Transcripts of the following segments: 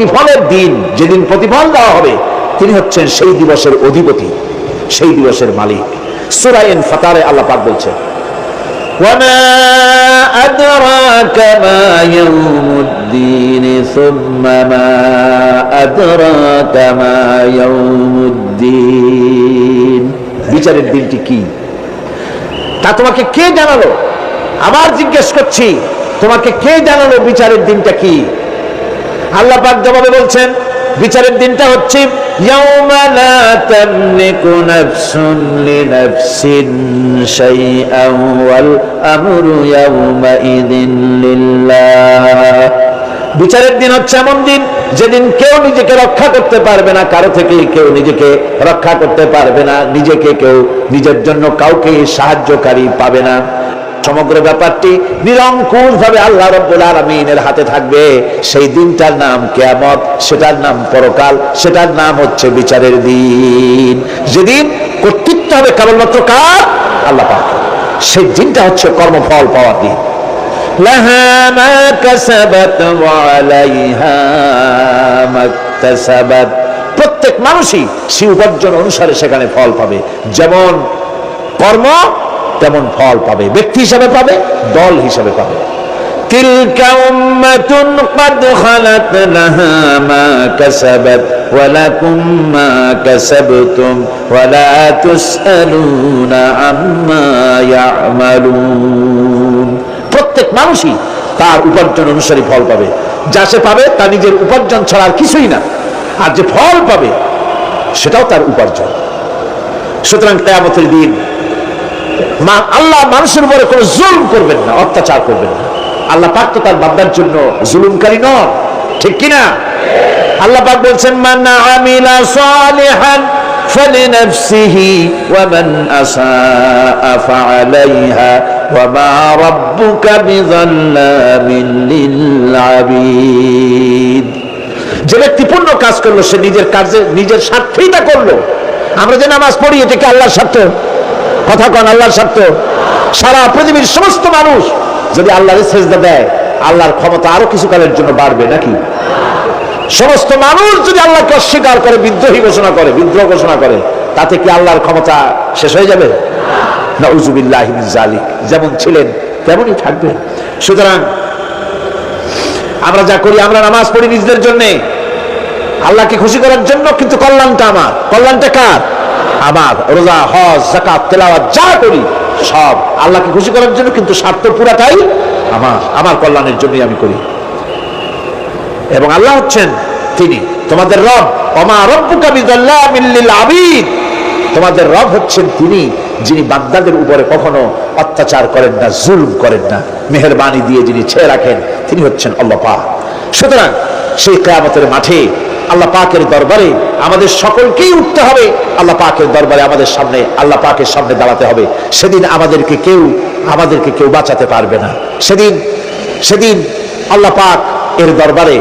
প্রতিফলের দিন, যেদিন প্রতিফল দেওয়া হবে, তিনি হচ্ছেন সেই দিবসের অধিপতি, সেই দিবসের মালিক। সূরা ইনফিতারে আল্লাহ পাক বলছেন, ওয়ামা আদরাকা মা ইয়াউমুদ্দিন সুম্মা মা আদরাকা মা ইয়াউমুদ্দিন। বিচারের দিনটি কি তা তোমাকে কে জানালো? আবার জিজ্ঞেস করছি, তোমাকে কে জানালো বিচারের দিনটা কি? আল্লাহ পাক জবাবে বলছেন, বিচারের দিনটা হচ্ছে ইয়াউমা লা তামলিকু নাফসুন লিনাফসিন শাইআন ওয়াল আমরু ইয়াউমাইযিন লিল্লাহ। বিচারের দিন হচ্ছে এমন দিন যেদিন কেউ নিজেকে রক্ষা করতে পারবে না, কারো থেকে কেউ নিজেকে রক্ষা করতে পারবে না, নিজেকে কেউ নিজের জন্য কাউকে সাহায্যকারী পাবে না। সমগ্র ব্যাপারটি নিরঙ্কুশ ভাবে আল্লাহ রাব্বুল আলামিনের হাতে থাকবে। সেই দিনটার নাম কিয়ামত, সেটার নাম পরকাল, সেটার নাম হচ্ছে বিচারের দিন। যেদিন কর্তৃত্ব হবে কেবলমাত্র কার? আল্লাহ পাক। সেই দিনটা হচ্ছে কর্মফল পাওয়ার দিন। লাহা মা কাসাবাত ওয়া আলাইহা মাকতাসাবাত। প্রত্যেক মানুষই সে উপার্জন অনুসারে সেখানে ফল পাবে। যেমন কর্ম তেমন ফল পাবে, ব্যক্তি হিসাবে পাবে, দল হিসাবে পাবে। তিলকা উম্মাতুন ক্বাদ খালাত লাহা মা কাসাবাত ওয়া লাকুম মা কাসাবতুম ওয়া লা তুসআলুনা আম্মা ইয়ামালুন। প্রত্যেক মানুষই তার উপার্জন অনুসারে ফল পাবে। যা সে পাবে তা নিজের উপার্জন ছাড়া আর কিছুই না, আর যে ফল পাবে সেটাও তার উপার্জন। সুতরাং কিয়ামতের দিন আল্লাহ মানুষের উপরে কোনো জুলুম করবেন না, অত্যাচার করবেন না। আল্লাহ পাক তো তার বান্দার জন্য জুলুমকারী নন, ঠিক কিনা? আল্লাহ পাক বলছেন, মান আমিলা সালিহান ফালিনাফসিহি ওয়া মান আসাআ ফাআলাইহা ওয়া মা রাব্বুকা বিযাল্লামিন লিল আবিদ। যে ব্যক্তি পূর্ণ কাজ করলো সে নিজের কাজে নিজের স্বার্থেই তা করলো। আমরা যে নামাজ পড়ি এটা কি আল্লাহর স্বার্থ? কথা কন, আল্লাহর স্বার্থ? সারা পৃথিবীর সমস্ত মানুষ যদি আল্লাহর সেজদা দেয়, আল্লাহর ক্ষমতা আরো কিছু কালের জন্য বাড়বে নাকি? সমস্ত মানুষ যদি আল্লাহকে অস্বীকার করে, বিদ্রোহী ঘোষণা করে, বিদ্রোহ ঘোষণা করে, তাতে কি আল্লাহর ক্ষমতা শেষ হয়ে যাবে? নাউযুবিল্লাহি মিন যালিক। যেমন ছিলেন তেমনই থাকবেন। সুতরাং আমরা যা করি, আমরা নামাজ পড়ি নিজেদের জন্য, আল্লাহকে খুশি করার জন্য, কিন্তু কল্যাণটা আমার। কল্যাণটা কার? আমার। রোজা, হজ, যাকাত, তেলাওয়াত যা করি সব আল্লাহকে খুশি করার জন্য, কিন্তু স্বার্থ পুরাটাই আমার, আমার কল্যাণের জন্যই আমি করি। এবং আল্লাহ হচ্ছেন তিনি তোমাদের রব। ওমা রাব্বুকা বিযাল্লামিন লিল আবিদ। তোমাদের রব হচ্ছেন তিনি যিনি বান্দাদের উপরে কখনো অত্যাচার করেন না, জুলুম করেন না, মেহেরবানি দিয়ে যিনি ছেড়ে রাখেন, তিনি হচ্ছেন আল্লাহ পাক। সুতরাং সেই কিয়ামতের মাঠে আল্লাহ পাকের দরবারে আমাদের সকলকেই উঠতে হবে। আল্লাহ পাকের দরবারে আমাদের সামনে, আল্লাহ পাকের সামনে দাঁড়াতে হবে। সেদিন আমাদেরকে কেউ বাঁচাতে পারবে না। সেদিন আল্লাহ পাক এর দরবারে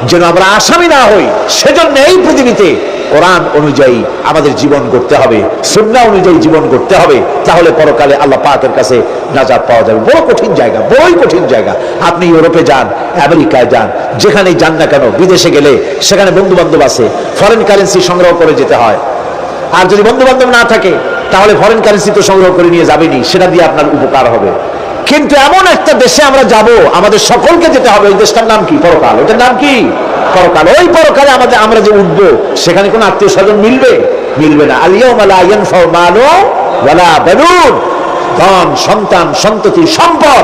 যেন আমরা আসামি না হই, সেজন্য এই পৃথিবীতে কোরআন অনুযায়ী আমাদের জীবন করতে হবে, সুন্নাহ অনুযায়ী জীবন করতে হবে। তাহলে পরকালে আল্লাহ পাকের কাছে নাজাত পাওয়া যাবে। বড় কঠিন জায়গা, বড়ই কঠিন জায়গা। আপনি ইউরোপে যান, আমেরিকায় যান, যেখানেই যান না কেন, বিদেশে গেলে সেখানে বন্ধু বান্ধব আছে, ফরেন কারেন্সি সংগ্রহ করে যেতে হয়। আর যদি বন্ধু বান্ধব না থাকে তাহলে ফরেন কারেন্সি তো সংগ্রহ করে নিয়ে যাবেনি, সেটা দিয়ে আপনার উপকার হবে। কিন্তু এমন একটা দেশে আমরা যাব, আমাদের সকলকে যেতে হবে। ওই দেশটার নাম কি? পরকাল। ওটার নাম কি? পরকাল। ওই পরকালে আমরা যে উঠবো, সেখানে কোনো আত্মীয় স্বজন মিলবে না। আল ইয়াউমা লা ইয়ানফাউ মালু ওয়ালা বানুন। ধন, সন্তান, সন্ততি, সম্পদ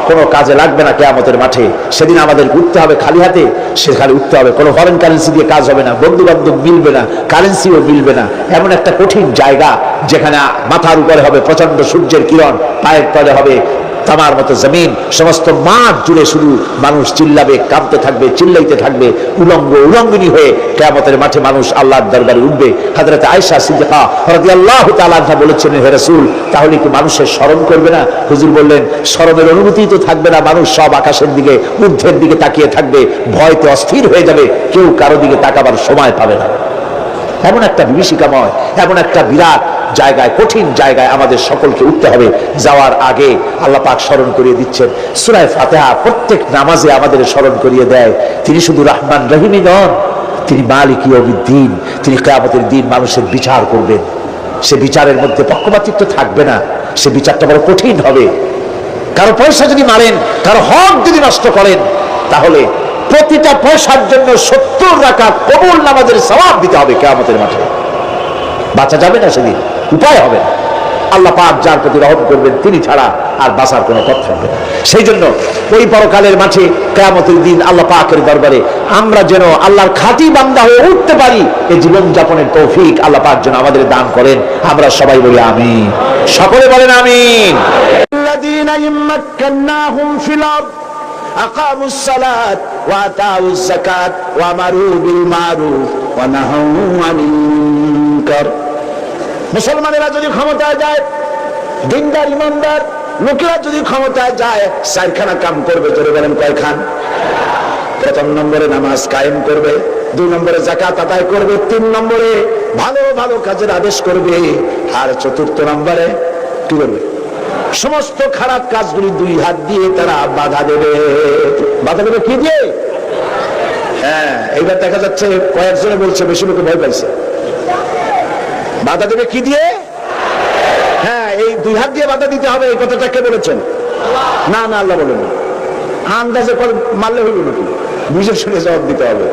কোনো কাজে লাগবে না কিয়ামতের মাঠে। সেদিন আমাদের উঠতে হবে খালি হাতে। সেখানে উঠতে হবে, কোনো ফরেন কারেন্সি দিয়ে কাজ হবে না, বন্ধু বান্ধব মিলবে না, কারেন্সিও মিলবে না। এমন একটা কঠিন জায়গা যেখানে মাথার উপরে হবে প্রচন্ড সূর্যের কিরণ, পায়ের তলে হবে তামার মতো জমিন, সমস্ত মাঠ জুড়ে শুধু মানুষ চিল্লাবে, কাঁপতে থাকবে, চিল্লাইতে থাকবে, উলঙ্গিনী হয়ে কিয়ামতের মাঠে মানুষ আল্লাহর দরবারে উঠবে। হযরত আয়েশা সিদ্দিকা রাদিয়াল্লাহু তাআলা আনহা বলেছেন, হে রাসূল, তাহলে কি মানুষের শরম করবে না? হুজুর বললেন, শরমের অনুভূতি তো থাকবে না। মানুষ সব আকাশের দিকে, ঊর্ধ্বের দিকে তাকিয়ে থাকবে, ভয়তে অস্থির হয়ে যাবে, কেউ কারো দিকে তাকাবার সময় পাবে না। এমন একটা বিভীষিকাময়, এমন একটা বিরাট জায়গায়, কঠিন জায়গায় আমাদের সকলকে উঠতে হবে। যাওয়ার আগে আল্লাহ পাক স্মরণ করিয়ে দিচ্ছেন, সূরা ফাতিহা প্রত্যেক নামাজে আমাদের স্মরণ করিয়ে দেয়, তিনি শুধু রহমান রহিমই নন, তিনি মালিক ইয়াউমিদ্দিন, তিনি কিয়ামতের দিন মানুষের বিচার করবেন। সে বিচারের মধ্যে পক্ষপাতিত্ব থাকবে না, সে বিচারটা বড় কঠিন হবে। কারো পয়সা যদি মারেন, কারো হক যদি নষ্ট করেন, তাহলে প্রতিটা পয়সার জন্য 70 রাকাত কবুল নামাজের সওয়াব দিতে হবে কিয়ামতের মাঠে। বাঁচা যাবে না সেদিন, উপায় হবে না। আল্লাহ পাক যার প্রতি রহম করবেন তিনি ছাড়া আর বাঁচার কোনো পথ থাকবে না। সেই জন্য ওই পরকালের মাঠে কিয়ামতের দিন আল্লাহ পাকের দরবারে আমরা যেন আল্লাহর খাঁটি বান্দা হয়ে উঠতে পারি, এই জীবন যাপনের তৌফিক আল্লাহ পাক যেন আমাদের দান করেন। আমরা সবাই বলি আমিন, সকলে বলেন আমিন। الذين يمكناهم في الأرض أقاموا الصلاة وآتوا الزكاة وأمروا بالمعروف ونهوا عن المنكر। মুসলমানেরা যদি ক্ষমতায় যায়, দিনদার ইমানদার লোকেরা যদি ক্ষমতায় যায়, 4খানা কাম করবে। জোরে বলেন কয়খান? প্রথম নম্বরে নামাজ কায়েম করবে, 2 নম্বরে যাকাত আদায় করবে, 3 নম্বরে ভালো ভালো কাজের আদেশ করবে, আর 4র্থ নম্বরে কি করবে? সমস্ত খারাপ কাজগুলি 2 হাত দিয়ে তারা বাধা দেবে। বাধা দেবে কি দিয়ে? হ্যাঁ, এইবার দেখা যাচ্ছে কয়েকজনে বলছে, বেশি লোকে ভয় পাইছে। বাধা দেবে কি দিয়ে? হ্যাঁ, এই 2 হাত দিয়ে বাধা দিতে হবে। এই কথাটা কে বলেছেন? না না, আল্লাহ বলেন। আন্দাজে মারলে হইল নাকি? বুঝে শুনে জবাব দিতে হবে।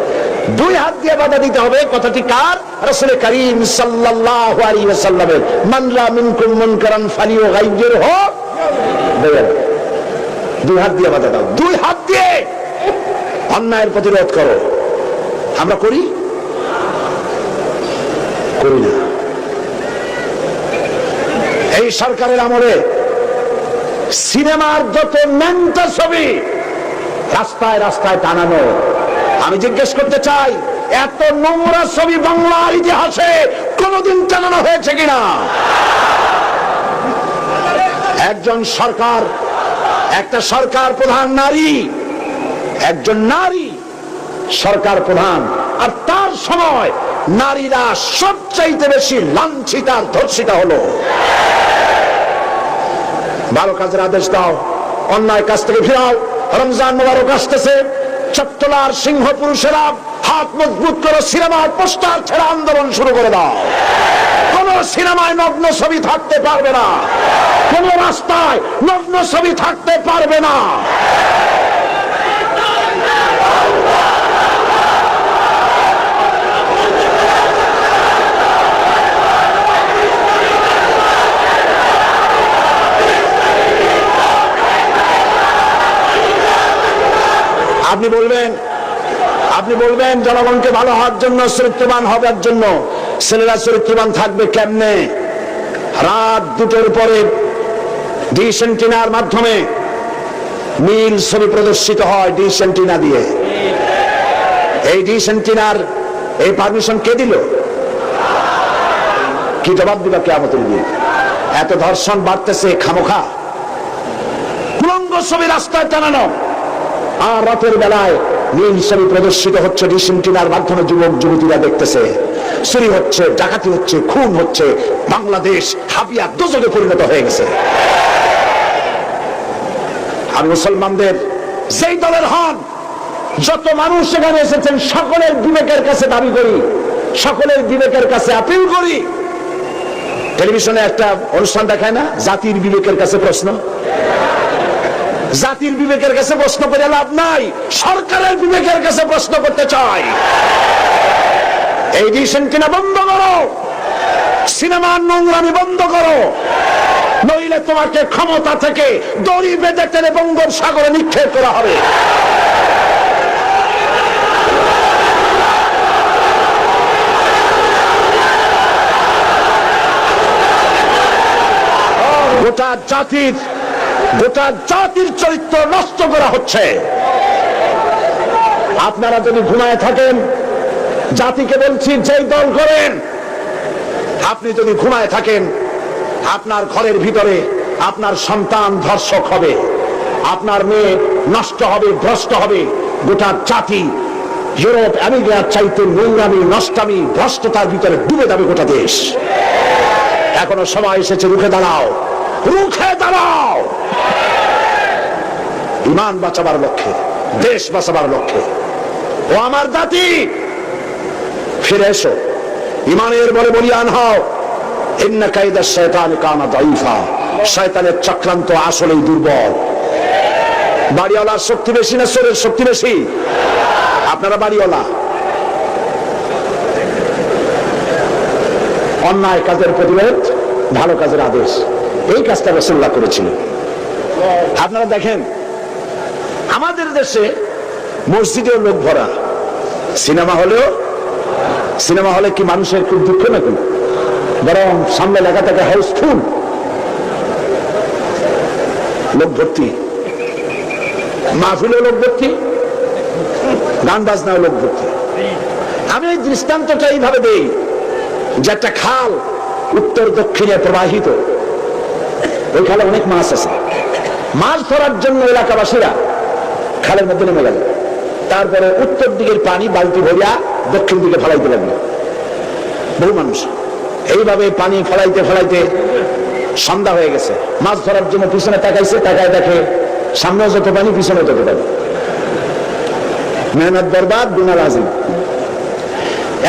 2 হাত দিয়ে বাধা দিতে হবে। কথাটি কার? রাসূল করিম সাল্লাল্লাহু আলাইহি ওয়াসাল্লামের। মান রা মিনকুম মুনকারান ফালিয়ুগাইয়িরহু। 2 হাত দিয়ে বাধা দাও, 2 হাত দিয়ে অন্যায়ের প্রতিরোধ করো। আমরা করি না। এই সরকারের আমলে সিনেমার যত ন্যাংটা ছবি রাস্তায় রাস্তায় টানানো, আমি জিজ্ঞেস করতে চাই, এত নোংরা ছবি বাংলার ইতিহাসে কোনদিন টানানো হয়েছে কিনা? একজন সরকার, একটা সরকার প্রধান নারী, একজন নারী সরকার প্রধান, আর তার সময় নারীরা সবচাইতে বেশি লাঞ্ছিত আর ধর্ষিত হলো। ভালো কাজের আদেশ দাও, অন্যায় কাজ থেকে ফিরাও। রমজান মোবারক আসতেছে, চট্টলার সিংহ পুরুষেরা হাত মজবুত করে সিনেমার পোস্টার ছেড়ে আন্দোলন শুরু করে দাও। কোন সিনেমায় নগ্ন ছবি থাকতে পারবে না, কোন রাস্তায় নগ্ন ছবি থাকতে পারবে না। আপনি বলবেন জনগণকে ভালো হওয়ার জন্য, চরিত্রবান হবার জন্য। ছেলেরা চরিত্রবান থাকবে কেমনে? রাত 2টোর পরে ডিশ এন্টিনার মাধ্যমে নীল ছবি প্রদর্শিত হয়, ডিশ এন্টিনা দিয়ে। এই ডিশ এন্টিনার এই পারমিশন কে দিল? কি জবাব দিবা কিয়ামতের দিন? এত ধর্ষণ বাড়তেছে খামোখা, কুলঙ্গ ছবি রাস্তায় টানানো, আর রাতের বেলায় নীল ছবি প্রদর্শিত হচ্ছে ডিশ এন্টিনার মাধ্যমে। যুবক যুবতীরা দেখতেছে, চুরি হচ্ছে, ডাকাতি হচ্ছে, খুন হচ্ছে। বাংলাদেশ হাবিয়া দোজখে পরিণত হয়ে গেছে। আমি মুসলমানদের যেই দলের হন, যত মানুষ সেখানে এসেছেন, সকলের বিবেকের কাছে দাবি করি, সকলের বিবেকের কাছে আপিল করি। টেলিভিশনে একটা অনুষ্ঠান দেখায় না, জাতির বিবেকের কাছে প্রশ্ন। জাতির বিবেকের কাছে প্রশ্ন করে লাভ নাই, সরকারের বিবেকের কাছে প্রশ্ন করতে চাই। এই ডিশ এন্টিনা বন্ধ করো, সিনেমার নোংরামি বন্ধ করো, নইলে তোমাকে ক্ষমতা থেকে দড়ি বেঁধে টেনে বঙ্গোপসাগরে নিক্ষেপ করা হবে। গোটা জাতির চরিত্র নষ্ট করা হচ্ছে। আপনারা যদি ঘুমায় থাকেন, জাতিকে বলছি, যেই দল করেন, আপনি যদি ঘুমায় থাকেন, আপনার ঘরের ভিতরে আপনার সন্তান ধর্ষক হবে, আপনার মেয়ে নষ্ট হবে, ভ্রষ্ট হবে। গোটা জাতি ইউরোপ আমেরিকার চাইতে নোংরামি, নষ্টামি, ভ্রষ্টতার ভিতরে ডুবে যাবে গোটা দেশ। এখনো সময় এসেছে, রুখে দাঁড়াও, রুখে দাঁড়াও। ইমান বাঁচাবার লক্ষ্যে, দেশ বাঁচাবার লক্ষ্যে। ও আমার জাতি, ফিরে এসো, ইমানের বলে বলিয়ান হও। ইন্না কাইদা শাইতানি কানা দাঈফা, শয়তানের চক্রান্ত আসলেই দুর্বল। বাড়িওয়ালার শক্তি বেশি না চোরের শক্তি বেশি? আপনারা বাড়িওয়ালা। অন্যায় কাজের প্রতিরোধ, ভালো কাজের আদেশ, এই কাজটা রাসূলুল্লাহ করেছিলেন। আপনারা দেখেন আমাদের দেশে মসজিদেও লোক ভরা, সিনেমা হলে কি মানুষের খুব দুঃখ নাকি? বরং সামনে লেখা থাকে হাউসফুল, লোক ভর্তি, মাহফিলেও লোক ভর্তি, গান বাজনাও লোক ভর্তি। আমি এই দৃষ্টান্তটা এইভাবে দেই যে একটা খাল উত্তর দক্ষিণে প্রবাহিত, ওই খালে অনেক মাছ আছে। মাছ ধরার জন্য এলাকাবাসীরা খালের মধ্যে নেমে গেল। তারপরে উত্তর দিকের পানি বালতি ভরিয়া দক্ষিণ দিকে ফেলাইতে লাগলো বহু মানুষ। এইভাবে পানি ফেলাইতে ফেলাইতে সন্ধ্যা হয়ে গেছে। মাছ ধরার জন্য পিছনে তাকাইছে, তাকায় দেখে সামনেও যত পানি, পিছনে তত পানি। মেহনত বরবাদ, গুনাহ লাজিম।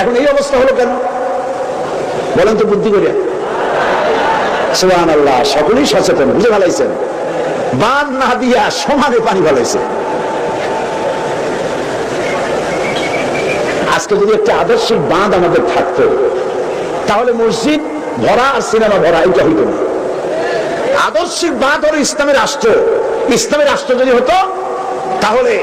এখন এই অবস্থা হলো কেন বলেন তো বুদ্ধি করিয়া? সুবহানাল্লাহ, সকলেই সচেতন, বুঝে ফেলাইছেন। বাঁধ না দিয়া সমানে পানি ফেলাইছে। আজকে যদি একটা আদর্শিক বাঁধ আমাদের থাকতো, তাহলে মসজিদ ভরা আর সিনেমা ভরা এটা হইত না। আদর্শিক বাঁধ হলো ইসলামের রাষ্ট্র। ইসলামের রাষ্ট্র যদি হতো, তাহলে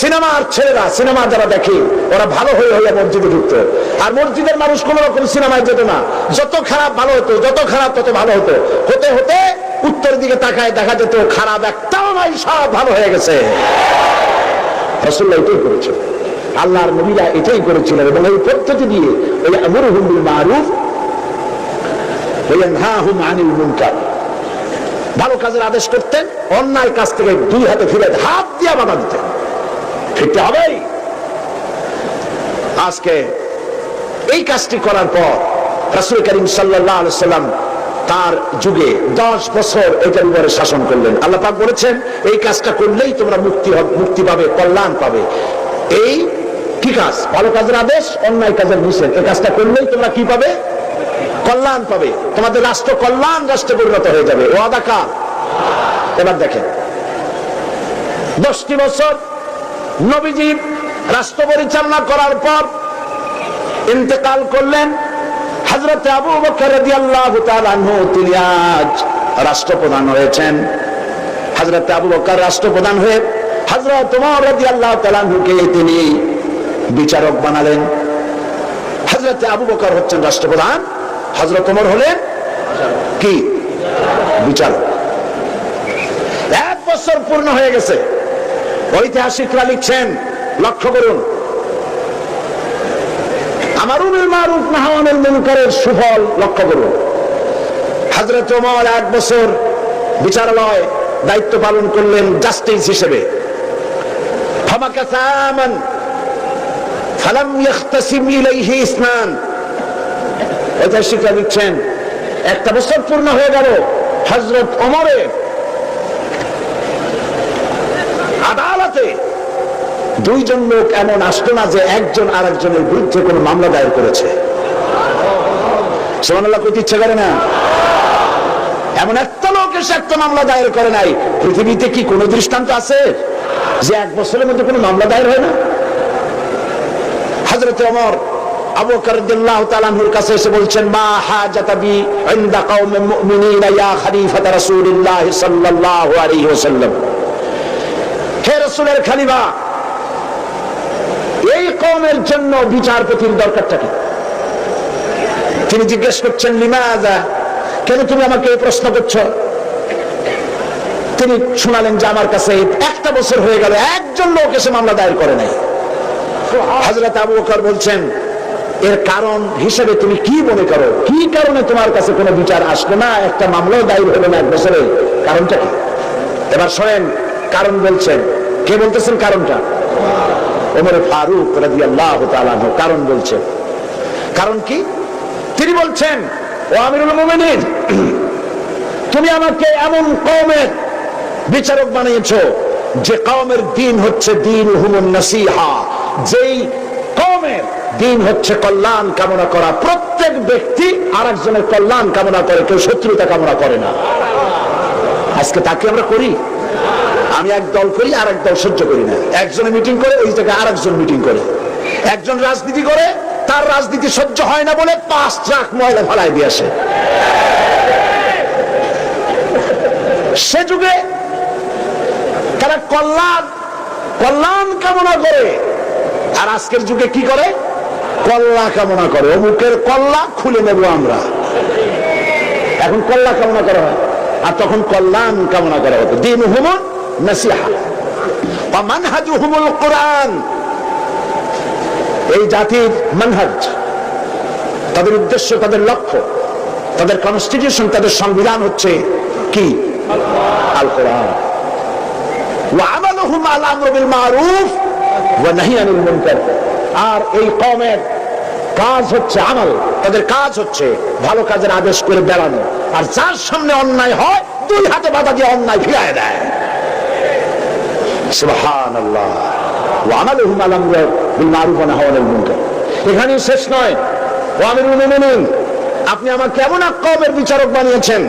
সিনেমার ছেলেরা, সিনেমা যারা দেখে, ওরা ভালো হয়ে হইয়া মসজিদে ঢুকতো। আর মসজিদের মানুষ কোন রকম সিনেমায় যেত না। যত খারাপ ভালো হতো, যত খারাপ তত ভালো হতো। হতে হতে উত্তর দিকে তাকায় দেখা যেত খারাপ একটাও নাই, সব ভালো হয়ে গেছে। রাসূলুল্লাহ এটাই করেছেন, আল্লাহর নবীরা এটাই করেছিলেন। এবং এই পদ্ধতি দিয়ে ইয়ামুরুহুম বিল মারুফ ওয়া ইয়ানহাহুম আনিল মুনকার, ভালো কাজের আদেশ করতেন, অন্যায় কাজ থেকে দুই হাতে ফিরে হাত দিয়ে বাধা দিতেন। ফিরতে হবেই। আজকে এই কাজটি করার পর রাসূল করিম সাল্লাল্লাহু আলাইহি ওয়াসাল্লাম তার যুগে 10 বছর এটার উপরে শাসন করলেন। আল্লাহ পাক বলেছেন, এই কাজটা করলেই তোমরা মুক্তি পাবে, কল্যাণ পাবে। এই কি কাজ? ভালো কাজের আদেশ, অন্যায় কাজের নিষেধ। এই কাজটা করলেই তোমরা কি পাবে? কল্যাণ পাবে। তোমাদের রাষ্ট্র কল্যাণ রাষ্ট্রে পরিণত হয়ে যাবে। ওয়াদা কার? এবার দেখেন, 10টি বছর নবীজি রাষ্ট্র পরিচালনা করার পর ইন্তেকাল করলেন। হযরত আবু বকর রাদিয়াল্লাহু তাআলা আনহু তিনি আজ রাষ্ট্রপ্রধান হয়েছেন। হযরত আবু বকর রাষ্ট্রপ্রধান হয়ে হযরত ওমর রাদিয়াল্লাহু তাআলা আনহুকে তিনি বিচারক বানালেন। হযরত আবু বকর হচ্ছেন রাষ্ট্রপ্রধান, হযরত ওমর হলেন কি? বিচারক। 1 বছর পূর্ণ হয়ে গেছে। ঐতিহাসিকরা লিখছেন, লক্ষ্য করুন, আমারু বিল মারুফ নাহি আনিল মুনকারের সুফল লক্ষ্য করুন। হযরত ওমর 1 বছর বিচারালয় দায়িত্ব পালন করলেন জাস্টিস হিসেবে। ফামাকাসা আমান ফালাম ইখতাসিম ইলাইহি ইসনান। ঐতিহাসিকরা লিখছেন, 1 বছর পূর্ণ হয়ে গেল হযরত ওমরের আদালতে 2 জন লোক এমন আসতো না যে একজন আরেকজনের বিরুদ্ধে কোনো মামলা দায়ের করেছে। সুবহানাল্লাহ, কইতে ইচ্ছে করে না? এমন একটা লোক এসে একটা মামলা দায়ের করে নাই। পৃথিবীতে কি কোনো দৃষ্টান্ত আছে যে 1 বছরের মধ্যে কোনো মামলা দায়ের হয় না? হযরত ওমর আবু বকর রাদিয়াল্লাহু তাআলা আনহুর কাছে এসে বলছেন, মা হাজাতা বি ইনদা কওমিল মুমিনিনা ইয়া খলিফাত রাসূলুল্লাহ সাল্লাল্লাহু আলাইহি ওয়াসাল্লাম। হে রাসূলের খলিফা, এই কওমের জন্য বিচারপতির দরকারটা কি? তিনি জিজ্ঞেস করছেন, লিমাযা, কেন তুমি আমাকে এই প্রশ্ন করছো? তিনি শোনালেন যে আমার কাছে 1 বছর হয়ে গেল, একজন লোক এসে মামলা দায়ের করে নাই। হযরত আবু বকর বলছেন, এর কারণ হিসেবে তুমি কি মনে করো? কি কারণে তোমার কাছে কোনো বিচার আসলো না, একটা মামলাও দায়ের হলো না 1 বছরে? কারণটা কি? এবার শোনেন, কারণ বলছেন। কে বলতেছেন কারণটা? ওমর ফারুক রাদিয়াল্লাহু তাআলা আনহু কারণ বলছেন। কারণ কি? তিনি বলছেন, ও আমিরুল মুমিনিন, তুমি আমাকে এমন কওমের বিচারক বানিয়েছো যে কওমের দিন হচ্ছে দীনুহুমুন নাসিহা, যেই কওমের দিন হচ্ছে কল্যাণ কামনা করা। প্রত্যেক ব্যক্তি আরেকজনের কল্যাণ কামনা করে, কেউ শত্রুতা কামনা করে না। আজকে তাকে আমরা করি, আমি এক দল করি আর এক দল সহ্য করি না। একজনে মিটিং করে ওই জায়গায় আরেকজন মিটিং করে, একজন রাজনীতি করে তার রাজনীতি সহ্য হয় না বলে 5 ট্রাক ময়লা ফেলায় দিয়ে আসে। সে যুগে তারা কল্যাণ কামনা করে, আর আজকের যুগে কি করে? কল্লা কামনা করে। অমুকের কল্লা খুলে নেব আমরা। এখন কল্লা কামনা করা হয়, আর তখন কল্যাণ কামনা করা হতো। দীনুহুমুন নাসিহা ওয়া মানহাজুহুমুল কুরআন। এই জাতির মানহাজ, তাদের উদ্দেশ্য, তাদের লক্ষ্য, তাদের কনস্টিটিউশন, তাদের সংবিধান হচ্ছে কি? আল কোরআন। ওয়া আমালুহুম আল আমরু বিল মারুফ ওয়া নাহই আনিল মুনকার। আর এই কওমের কাজ হচ্ছে আমল, তাদের কাজ হচ্ছে ভালো কাজের আদেশ করে বেড়ানো, আর যার সামনে অন্যায় হয় 2 হাতে বাধা দিয়ে অন্যায় ফিরায় দেয়। সুবহানাল্লাহ। ওয়া আমালুহুম আল আমরু বিল মারুফ ওয়া নাহই আনিল মুনকার। এখানেই শেষ নয়। ওয়া আমিরুল মুমিনিন, আপনি আমাকে এমন এক কওমের বিচারক বানিয়েছেন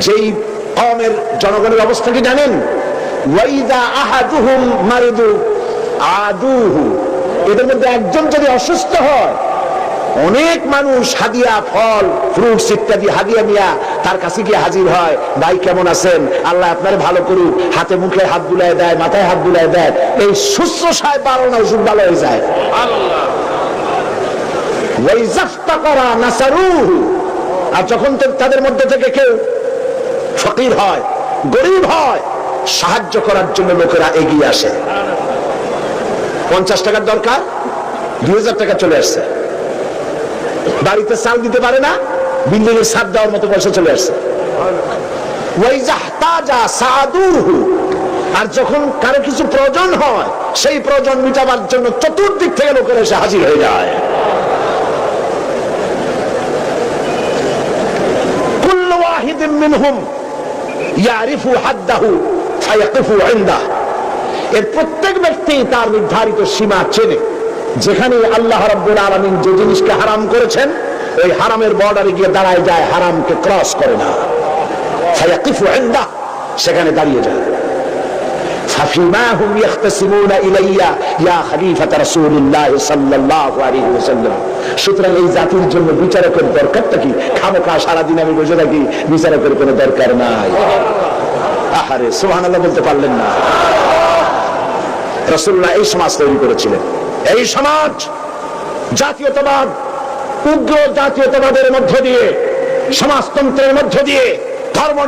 যেই কওমের জনগণের অবস্থা কি জানেন? ওয়াইদা আহাদুহুম মারিদু আদুহু। এদের মধ্যে একজন যদি অসুস্থ হয়, অনেক মানুষ হাদিয়া, ফল, ফ্রুটস ইত্যাদি হাদিয়া নিয়া তার কাছে গিয়ে হাজির হয়। ভাই কেমন আছেন? আল্লাহ আপনার ভালো করুক। হাতে মুখে হাত বুলায় দেয়, মাথায় হাত বুলায় দেয়। এই শুশ্রূষায় বারণ ওষুধ ভালো হয়ে যায়। ওয়াইজাফতাকারা নাসারুহু। আর যখন তাদের মধ্যে থেকে কেউ ফকির হয়, গরিব হয়, সাহায্য করার জন্য লোকেরা এগিয়ে আসে। 50 টাকার দরকার, 2000 টাকা চলে আসছে। বাড়িতে চাল দিতে পারে না, বিল্ডিং এর ছাদ দেওয়ার মতো পয়সা চলে আসছে। ওয়াইজাহতাজা সাদুহু। আর যখন কারো কিছু প্রয়োজন হয়, সেই প্রয়োজন মিটাবার জন্য চতুর্দিক থেকে লোকেরা এসে হাজির হয়ে যায়। কুল্লু ওয়াহিদিন মিনহুম ইয়ারিফু হাদ্দাহু ফায়াকিফু ইনদাহু। এর প্রত্যেক ব্যক্তি তার নির্ধারিত সীমা চেনে। যেখানে আল্লাহ রাব্বুল আলামিন যে জিনিসকে হারাম করেছেন, ওই হারামের বর্ডারে গিয়ে দাঁড়ায় যায়, হারামকে ক্রস করে না। ফায়াকিফু ইনদাহু, সেখানে দাঁড়িয়ে যায়। ফাফিমা হুম ইয়াখতাসিমুনা ইলাইয়া ইয়া খলিফাত রাসূলুল্লাহ সাল্লাল্লাহু আলাইহি ওয়াসাল্লাম। সুতরাং এই জাতির জন্য বিচারকের দরকারটা কি? খামোখা সারাদিন আমি বসে থাকি, বিচারকের কোনো দরকার নাই। আহারে সুবহানাল্লাহ বলতে পারলেন না? রাসূলুল্লাহ এই সমাজ তৈরি করেছিলেন। এই সমাজ জাতীয়তাবাদ, উগ্র জাতীয়তাবাদের মধ্য দিয়ে, সমাজতন্ত্রের মধ্য দিয়ে, ধর্ম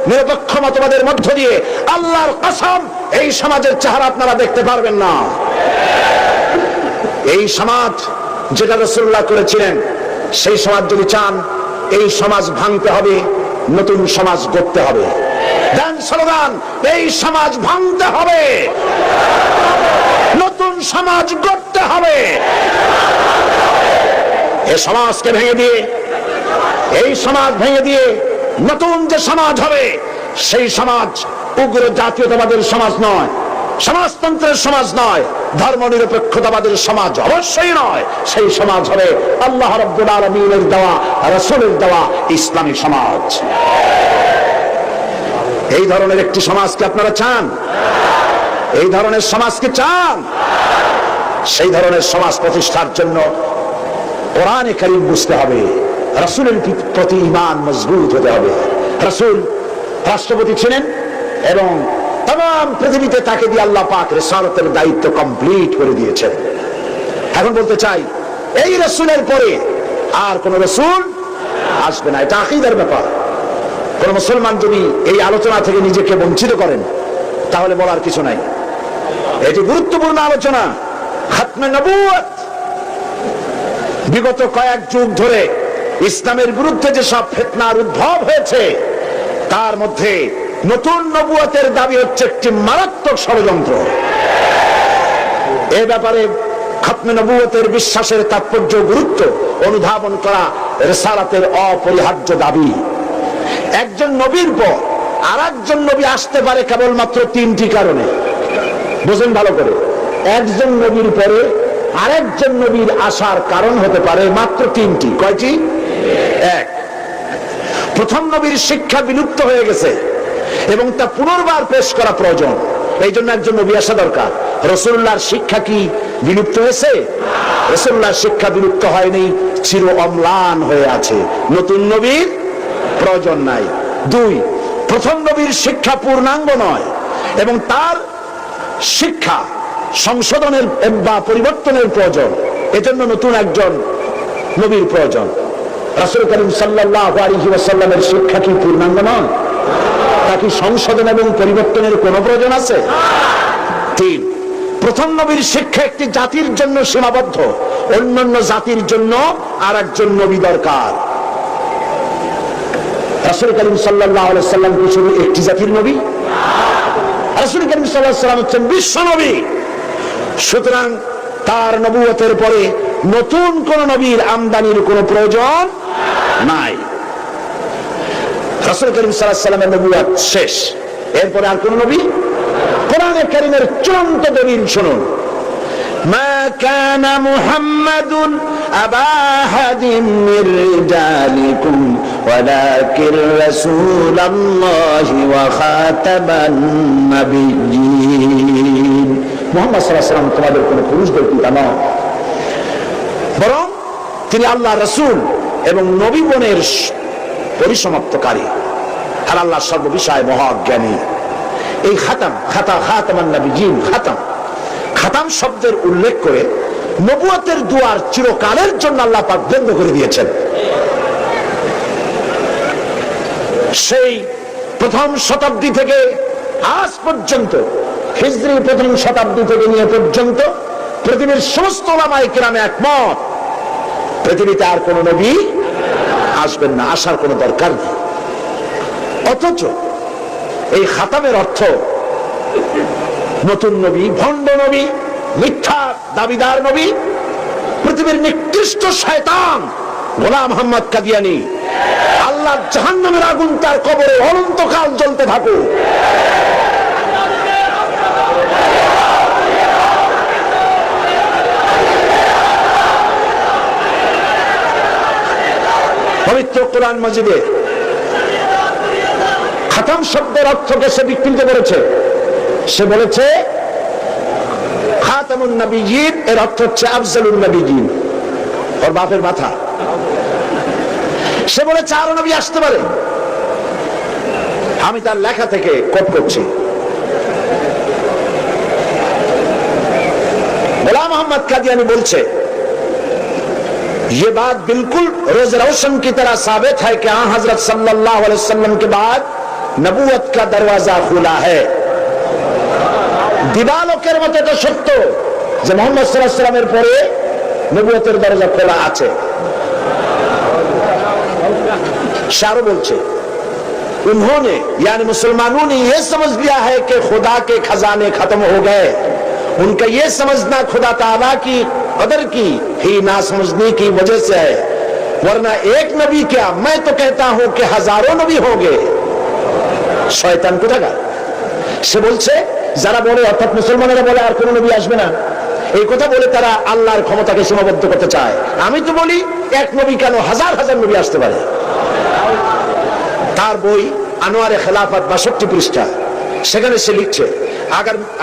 নিরপেক্ষ মতবাদের মধ্য দিয়ে, আল্লাহর কসম এই সমাজের চেহারা আপনারা দেখতে পারবেন না। এই সমাজ যেটা রাসূলুল্লাহ করেছিলেন, সেই সমাজ যদি চান, এই সমাজ ভাঙতে হবে, নতুন সমাজ গড়তে হবে। দেন স্লোগান, এই সমাজ ভাঙতে হবে, নতুন সমাজ গড়তে হবে। এই সমাজকে ভেঙে দিয়ে, এই সমাজ ভেঙে দিয়ে নতুন যে সমাজ হবে, সেই সমাজ উগ্র জাতীয়তাবাদের সমাজ নয়, সমাজতন্ত্রের সমাজ নয়, ধর্ম নিরপেক্ষতাবাদের সমাজ অবশ্যই নয়। সেই সমাজ হবে আল্লাহ রাব্বুল আলামিনের দেওয়া, রাসূলের দেওয়া ইসলামী সমাজ। এই ধরনের একটি সমাজকে আপনারা চান? এই ধরনের সমাজকে চান? সেই ধরনের সমাজ প্রতিষ্ঠার জন্য কোরআনে কারীম বুঝতে হবে, রাসূলের প্রতি ঈমান মজবুত হতে হবে। রাসূল রাষ্ট্রপতি ছিলেন এবং तमाम পৃথিবীতে তাকে দিয়ে আল্লাহ পাক রিসালাতের দায়িত্ব কমপ্লিট করে দিয়েছেন। এখন বলতে চাই, এই রাসূলের পরে আর কোন রাসূল আসবে না। এটা আকীদার ব্যাপার। কোন মুসলমান যদি এই আলোচনা থেকে নিজেকে বঞ্চিত করেন, তাহলে বলার কিছু নাই। এটি গুরুত্বপূর্ণ আলোচনা। খাতমে নবুয়ত, বিগত কয়েক যুগ ধরে ইসলামের বিরুদ্ধে যে সব ফিতনার উদ্ভব হয়েছে, তার মধ্যে নতুন নবুয়তের দাবি হচ্ছে একটি মারাত্মক ষড়যন্ত্র। এ ব্যাপারে খাতমে নবুয়তের বিশ্বাসের তাৎপর্য, গুরুত্ব অনুধাবন করা রিসালাতের অপরিহার্য দাবি। একজন নবীর পর আর একজন নবী আসতে পারে কেবলমাত্র তিনটি কারণে। বুঝুন ভালো করে, একজন নবীর পরে আরেকজন নবীর আসার কারণ হতে পারে মাত্র তিনটি। কয়টি? এক, প্রথম নবীর শিক্ষা বিলুপ্ত হয়ে গেছে এবং তা পুনর্বার পেশ করা প্রয়োজন, এই জন্য একজন নবী আসা দরকার। রাসূলুল্লাহর শিক্ষা কি বিলুপ্ত হয়েছে? রাসূলুল্লাহর শিক্ষা বিলুপ্ত হয়নি, চির অম্লান হয়ে আছে, নতুন নবীর প্রয়োজন নাই। দুই, প্রথম নবীর শিক্ষা পূর্ণাঙ্গ নয় এবং তার শিক্ষা সংশোধনের বা পরিবর্তনের প্রয়োজন, এজন্য নতুন একজন নবীর প্রয়োজন। রাসূল করিম সাল্লাল্লাহু আলাইহি ওয়াসাল্লামের শিক্ষা কি পূর্ণাঙ্গ নয়? তা কি সংশোধন এবং পরিবর্তনের কোনো প্রয়োজন আছে? তিন, প্রথম নবীর শিক্ষা একটি জাতির জন্য সীমাবদ্ধ, অন্যান্য জাতির জন্য আর একজন নবী দরকার। রাসূল করিম সাল্লাল্লাহু আলাইহি ওয়াসাল্লাম কি শুধু একটি জাতির নবী? রাসূল করিম সাল্লাল্লাহু আলাইহি ওয়াসাল্লাম হচ্ছেন বিশ্ব নবী। সুতরাং তার নবুয়তের পরে নতুন কোন নবীর আমদানির কোনো প্রয়োজন নাই। রাসূল করিম সাল্লাল্লাহু আলাইহি ওয়াসাল্লামের নবুয়ত শেষ, এরপরে আর কোন নবী? কোরআনে কারীমের চূড়ান্ত দলিল শুনুন, মা কানা মুহাম্মাদুন আবা আহাদিন মির রিজালিকুম ওয়ালাকিন রাসূলুল্লাহি ওয়া খাতামান নাবিয়্যিন। মুহাম্মদ সাল্লাল্লাহু আলাইহি ওয়াসাল্লাম তোমাদের কোনো পুরুষদের পিতা নন, বরং তিনি আল্লাহর রাসূল এবং নবীগণের পরিসমাপ্তকারী আর আল্লাহর সর্ববিষয়ে মহাজ্ঞানী। এই খাতামান নাবিয়্যিন, খাতাম শব্দের উল্লেখ করে নবুয়তের দুয়ার চিরকালের জন্য আল্লাহ পাক বন্ধ করে দিয়েছেন। সেই প্রথম শতাব্দী থেকে আজ পর্যন্ত, হিজরি প্রথম শতাব্দী থেকে নিয়ে পর্যন্ত পৃথিবীর সমস্ত উলামায়ে কেরাম একমত, পৃথিবীতে আর কোন নবী আসবেন না, আসার কোনো দরকার নেই। অথচ এই খাতামের অর্থ নতুন নবী, ভণ্ড নবী, মিথ্যা দাবিদার নবী, পৃথিবীর নিকৃষ্ট শয়তান গোলাম মোহাম্মদ কাদিয়ানী, আল্লাহ জাহান্নামের আগুন তার কবরে অনন্তকাল জ্বলতে থাকুক। পবিত্র কোরআন মাজিদে খাতাম শব্দের অর্থকে সে বিকৃত করেছে। সে বলেছে খাতামুন নবিয়্যিন, এর অর্থ হচ্ছে আফজালুন নবিয়্যিন, ওর বাপের মাথা। সে বলেছে আরো নবী আসতে পারে। আমি তার লেখা থেকে কোট করছি, গোলাম মোহাম্মদ কাদিয়ানী বলছে, ये बात बिल्कुल रोज रोशन की तरह साबित है कि हाँ हजरत सल्लल्लाहु अलैहि वसल्लम के बाद नबूवत का दरवाजा खुला है। দিবালোকের মতো এটা সত্য যে মুহাম্মদ সাল্লাল্লাহু আলাইহি ওয়াসাল্লামের পরে নবুয়তের দরজা খোলা আছে। शारो बोलছে, उन्होंने यानी मुसलमानों ने यह समझ लिया है कि खुदा के खजाने खत्म हो गए। उनका यह समझना खुदा ताला की कदर की ही ना समझने की वजह से है, वरना एक नबी क्या, मैं तो कहता हूं कि हजारों नबी होंगे। शयतान কোথাকার? সে বলছে যারা বলে, অর্থাৎ মুসলমানেরা বলে আর কোন নবী আসবে না, এই কথা বলে তারা আল্লাহর ক্ষমতাকে সীমাবদ্ধ করতে চায়। আমি তো বলি এক নবী কেন, হাজার হাজার নবী আসতে পারে। তার বই আনোয়ারে খেলাফত 62 পৃষ্ঠা, সেখানে সে লিখছে,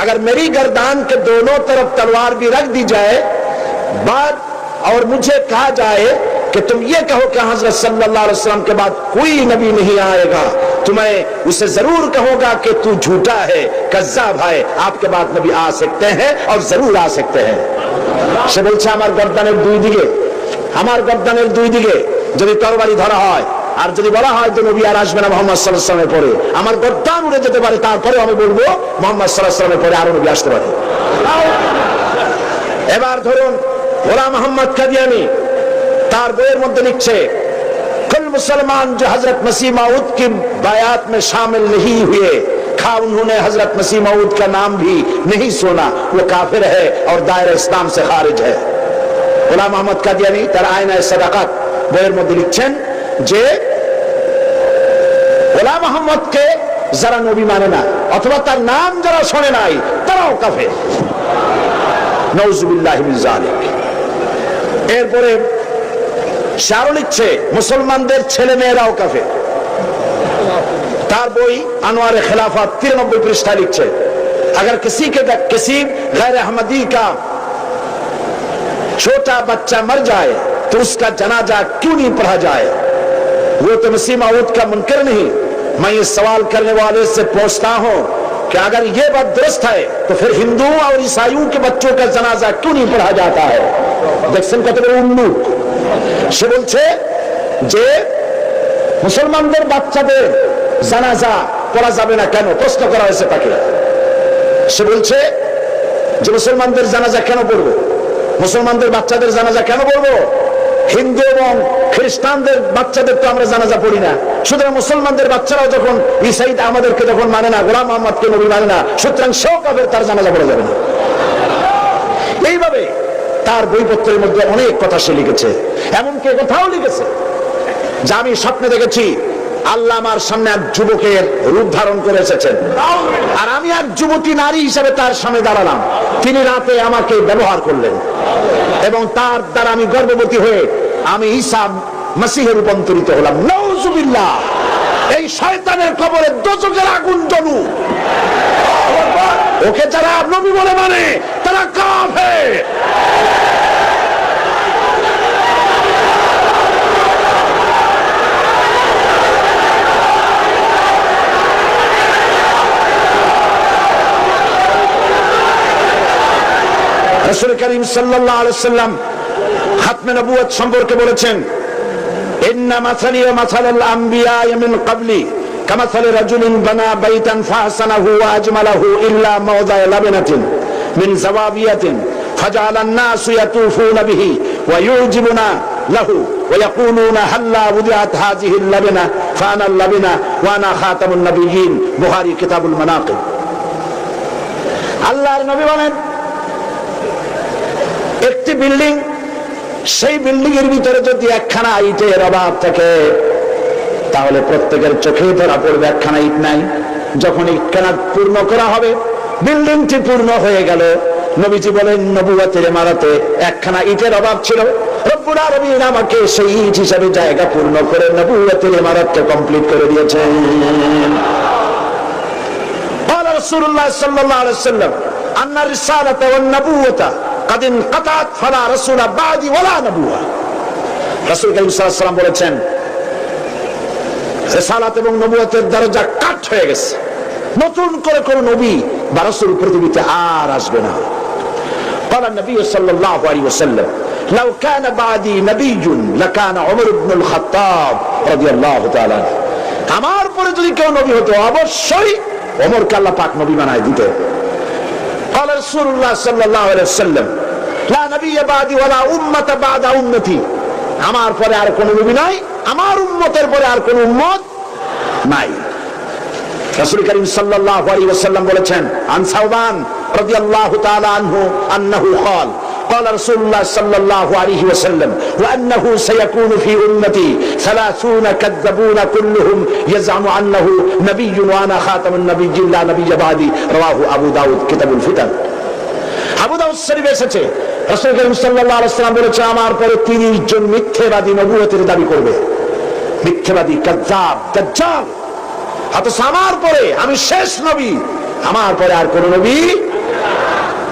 अगर मेरी गर्दान के दोनों तरफ तलवार भी रख दी जाए बाद और मुझे कहा जाए कि तुम ये कहो कि हजरत सल्लल्लाहु अलैहि वसल्लम के बाद कोई नबी नहीं आएगा, तो मैं उसे जरूर कहूंगा कि तू झूठा है, कज्जाब है, आपके बाद नबी आ सकते हैं और जरूर आ सकते हैं। সে বলছে আমার গর্দানের দুই দিকে যদি তরবারি ধরা হয় আর যদি বলা হয় যে নবী আর আসবে না মুহাম্মদ সাল্লাল্লাহু আলাইহি ওয়াসাল্লামের পরে, আমার গর্দান উড়ে যেতে পারে, তারপরেও আমি বলবো মুহাম্মদ সাল্লাল্লাহু আলাইহি ওয়াসাল্লামের পরে আরো নবী আসতে পারে। এবার ধরুন গোলাম মোহাম্মদ কাদিয়ানী তার বইয়ের মধ্যে লিখছে, कुल मुसलमान जो हजरत मसीह मऊद की बायात में शामिल नहीं हुए, खा उन्होंने हजरत मसीह मऊद का नाम भी नहीं सुना, वो काफिर है और दायरा इस्लाम से खारिज है। গোলাম মোহাম্মদ কাদিয়ানী তার আয়নায়ে সাদাকাত বইয়ের মধ্যে লিখছেন যে গোলাম মোহাম্মদকে যারা নবী মানে না অথবা তার নাম যারা শোনে নাই তারাও কাফের। নাউযুবিল্লাহি মিন যালিক। এরপরে সে আরো লিখছে মুসলমানদের ছেলে মেয়েরাও কাফের। তার বই আনোয়ারে খিলাফত 93 পৃষ্ঠায় লিখছে अगर किसी गैर अहमदी का छोटा बच्चा मर जाए तो उसका जनाजा क्यों नहीं पढ़ा जाए? वो तो मसीह मौत का मुनकर नहीं। मैं ये सवाल करने वाले से पूछता हूं कि अगर ये बात दुरुस्त है तो फिर हिंदुओं और ईसाइयों के बच्चों का जनाजा क्यों नहीं पढ़ा जाता है? দেখছেন কত বড় উন্মুখ। সে বলছে যে মুসলমানদের বাচ্চাদের জানাজা পড়া যাবে না কেন প্রশ্ন করা হয়েছে তাকে। সে বলছে যে মুসলমানদের জানাজা কেন পড়বো, মুসলমানদের বাচ্চাদের জানাজা কেন পড়বো? হিন্দু এবং খ্রিস্টানদের বাচ্চাদের তো আমরা জানাজা পড়ি না, সুতরাং মুসলমানদের বাচ্চারাও যখন ঈসাইদ আমাদেরকে যখন মানে না, গোলাম মোহাম্মদকে নবী মানে না, সুতরাং সেও কাফের, তার জানাজা পড়া যাবে না। এইভাবে তার বইপত্রের মধ্যে অনেক কথা সে লিখেছে। এমনকি কথাও লিখেছে যে আমি স্বপ্নে দেখেছি আল্লাহ আমার সামনে এক যুবকের রূপ ধারণ করে এসেছেন, আর আমি এক যুবতী নারী হিসেবে তার সামনে দাঁড়ালাম। তিনি রাতে আমাকে ব্যবহার করলেন এবং তার দ্বারা আমি গর্ভবতী হয়ে আমি ঈসা মসিহে রূপান্তরিত হলাম। নাউযুবিল্লাহ। এই শয়তানের কবরে দোজখের আগুন জ্বলুক। ওকে যারা নবী বলে মানে তারা কাফের। রাসূল করিম সাল্লাল্লাহু আলাইহি ওয়াসাল্লাম খাতমে নবুয়ত সম্পর্কে বলেছেন, ইন্না মাসালি ওয়া মাসালাল আমবিয়া মিন ক্বাবলি কামাসালি রাজুলিন বানা বাইতান ফাহসানাহু ওয়া আজমালাহু ইল্লা মাওদা'a লাবনাতিন মিন যাওয়াবিয়াতিন ফাজা'আলা আন-নাসু ইয়াতুফুনা বিহি ওয়া ইউজিবুনা লাহু ওয়া ইয়াকুলুনা হাল্লা wudi'at হাযিহি আল-লাবনা ফাআনা আল-লাবনা ওয়া আনা খাতামুন নাবিয়্যিন। বুখারী কিতাবুল মানাকিব। আল্লাহর নবী বলেন, একটি বিল্ডিং, সেই বিল্ডিং এর ভিতরে যদি একখানা ইটের অভাব থাকে তাহলে প্রত্যেকের চোখে ধরা পড়বে একখানা ইট নাই। যখন ইটখানা পূর্ণ করা হবে, বিল্ডিংটি পূর্ণ হয়ে গেল। নবীজি বলেন নবুয়তের ইমারতে একখানা ইটের অভাব ছিল, রব্বুল আলামিন আমাকে সেই ইট হিসাবে জায়গা পূর্ণ করে নবুয়তের ইমারতকে কমপ্লিট করে দিয়েছেন। ক্বালা রাসূলুল্লাহ সাল্লাল্লাহু আলাইহি ওয়াসাল্লাম আন্না রিসালাতা ওয়ান নবুওয়াতা قد انقطعت فلا رسول بعدي ولا نبوة। রাসূল করিম সাল্লাল্লাহু আলাইহি ওয়াসাল্লাম বলেছেন রিসালাত এবং নবুয়তের দরজা কাট হয়ে গেছে, নতুন করে কোন নবী বা রাসূল পৃথিবীতে আর আসবে না। قال النبي صلى الله عليه وسلم لو كان بعدي نبي لكان عمر بن الخطاب رضي الله تعالى عنه। আমার পরে যদি কেউ নবী হতো অবশ্যই ওমরকে আল্লাহ পাক নবী বানায় দিতেন। قال رسول الله صلى الله عليه وسلم لا نبي بعدي ولا أمة بعد أمتي। আমার পরে আর কোন নবী নাই, আমার উম্মতের পরে আর কোন উম্মত নাই। রাসূল করিম সাল্লাল্লাহু আলাইহি ওয়াসাল্লাম বলেছেন আন সাওবান রাদিয়াল্লাহু তাআলা আনহু আন্নাহু قال قال رسول الله صلى الله عليه وسلم وأنه سيكون في أمتي 30 كذبون كلهم يزعم أنه نبي وأنا خاتم النبيين لا نبي بعدي। رواه أبو داود كتاب الفتن। আবু দাউদ শরীফে এসেছে রাসূল করিম সাল্লাল্লাহু আলাইহি ওয়াসাল্লাম বলেছেন আমার পরে 30 জন মিথ্যাবাদী নবুয়তের দাবি করবে, মিথ্যাবাদী, কাযযাব, দাজ্জাল। অথচ আমার পরে আমি শেষ নবী, আমার পরে আর কোন নবী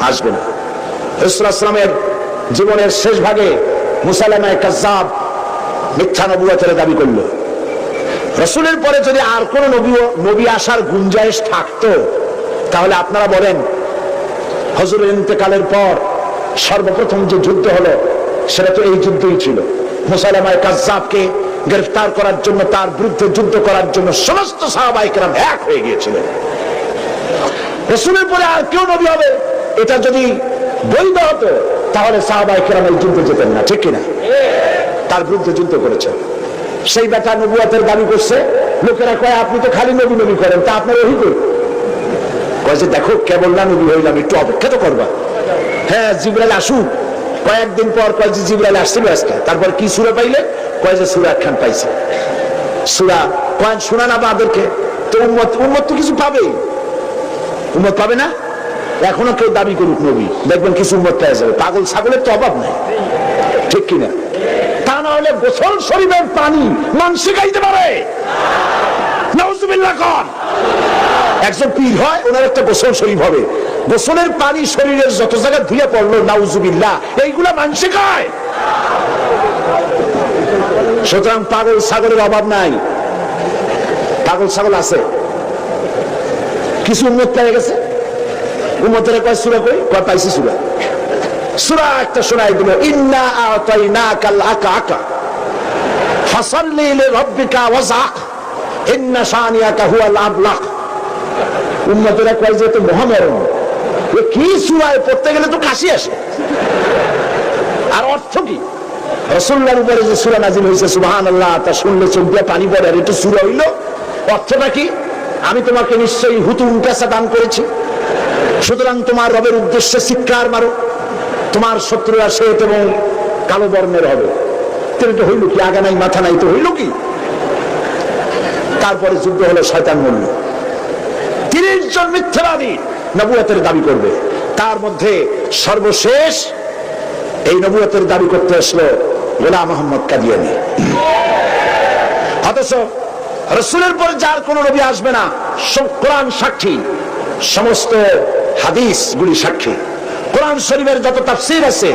আসবে না। রাসূল সাল্লাল্লাহু আলাইহি ওয়াসাল্লামের জীবনের শেষ ভাগে মুসাইলামা কাযযাব মিথ্যা নবুয়তের দাবি করল। রাসূলের পরে যদি আর কোন নবী আসার গুঞ্জাইশ থাকতো তাহলে আপনারা বলেন হুজুরের ইন্তেকালের পর সর্বপ্রথম যে যুদ্ধ হলো সেটা তো এই যুদ্ধই ছিল। মুসাইলামা কাযযাবকে গ্রেফতার করার জন্য, তার বিরুদ্ধে যুদ্ধ করার জন্য সমস্ত সাহাবায়ে কেরাম এক হয়ে গিয়েছিলেন। রাসূলের পরে আর কেউ নবী হবে এটা যদি বৈধ হতো তাহলে সাহাবায়ে কেরাম এই যুদ্ধে যেতেন না, ঠিক কিনা? তার বিরুদ্ধে যুদ্ধ করেছেন। সেই বেটা নবুয়তের দাবি করছে, লোকেরা কয় আপনি তো খালি নবী নবী করেন, তা আপনার ওহী কই? কয় যে দেখো কেবল না নবী হইলাম, একটু অপেক্ষা তো করবা। হ্যাঁ জিবরাইল আসুক, কয়েকদিন পর কয় যে জিবরাইল আসছিল আজকে, তারপর কি সূরা পাইলে? কয় যে সূরা খান পাইছে। সূরা কয় শোনা না আমাদেরকে, তো উম্মত তো কিছু পাবে, উম্মত পাবে না? এখনো কেউ দাবি করুক নবী, দেখবেন কিছু উম্মত পেয়ে যাবে। পাগল ছাগলের তো অভাব নাই, ঠিক কিনা? তা না হলে গোসল শরীফের পানি মানুষে গাইতে পারে? নাউজুবিল্লাহ কর। একজন পীর হয়, ওনার একটা গোসল শরীফ হবে, গোসলের পানি শরীরের যত জায়গায় ধুয়ে পড়লো, নাউজুবিল্লাহ, এইগুলা মানুষে গায়। সুতরাং পাগল ছাগলের অভাব নাই, পাগল ছাগল আছে। কিছু উম্মত পেয়ে গেছে, উম্মতের কয় সূরা কই? কয় পাইছি সূরা। সূরা একটা শোনাই দিল, ইন্না আতাইনাকাল আকা ফাসাল্লি লিরাব্বিকা ওয়াজআক ইন্না শানিয়াকা হুয়াল আবলাক। উম্মতেরা কয় যে তো মহামরণ, এ কি সূরা? পড়তে গেলে তো কাশি আসে। আর অর্থ কি? রাসূলুল্লাহর উপরে যে সূরা নাযিল হয়েছে সুবহানাল্লাহ, তা শুনলে চোখ দিয়ে পানি পড়ে, আর এটা সূরা হইল। অর্থটা কি? আমি তোমাকে নিশ্চয়ই হুতুম কেসা দান করেছি, সুতরাং তোমার রবের উদ্দেশ্যে চিৎকার মারো, তোমার শত্রুরা শ্বেত এবং কালো বর্ণের হবে। তো হইল কি? আগা নাই মাথা নাই, তো হইল কি? তারপরে যুদ্ধ হলো, শয়তান মরল। 30 জন মিথ্যাবাদী নবুয়তের দাবি করবে, তার মধ্যে সর্বশেষ এই নবুয়তের দাবি করতে আসলো গোলাম মোহাম্মদ কাদিয়ানী। অথচ রাসূলের পর যার কোন নবী আসবে না, কোরআন সাক্ষী, সমস্ত হাদিস গুলি সাক্ষী। কোরআন শরীফের যত তাফসীর আছে,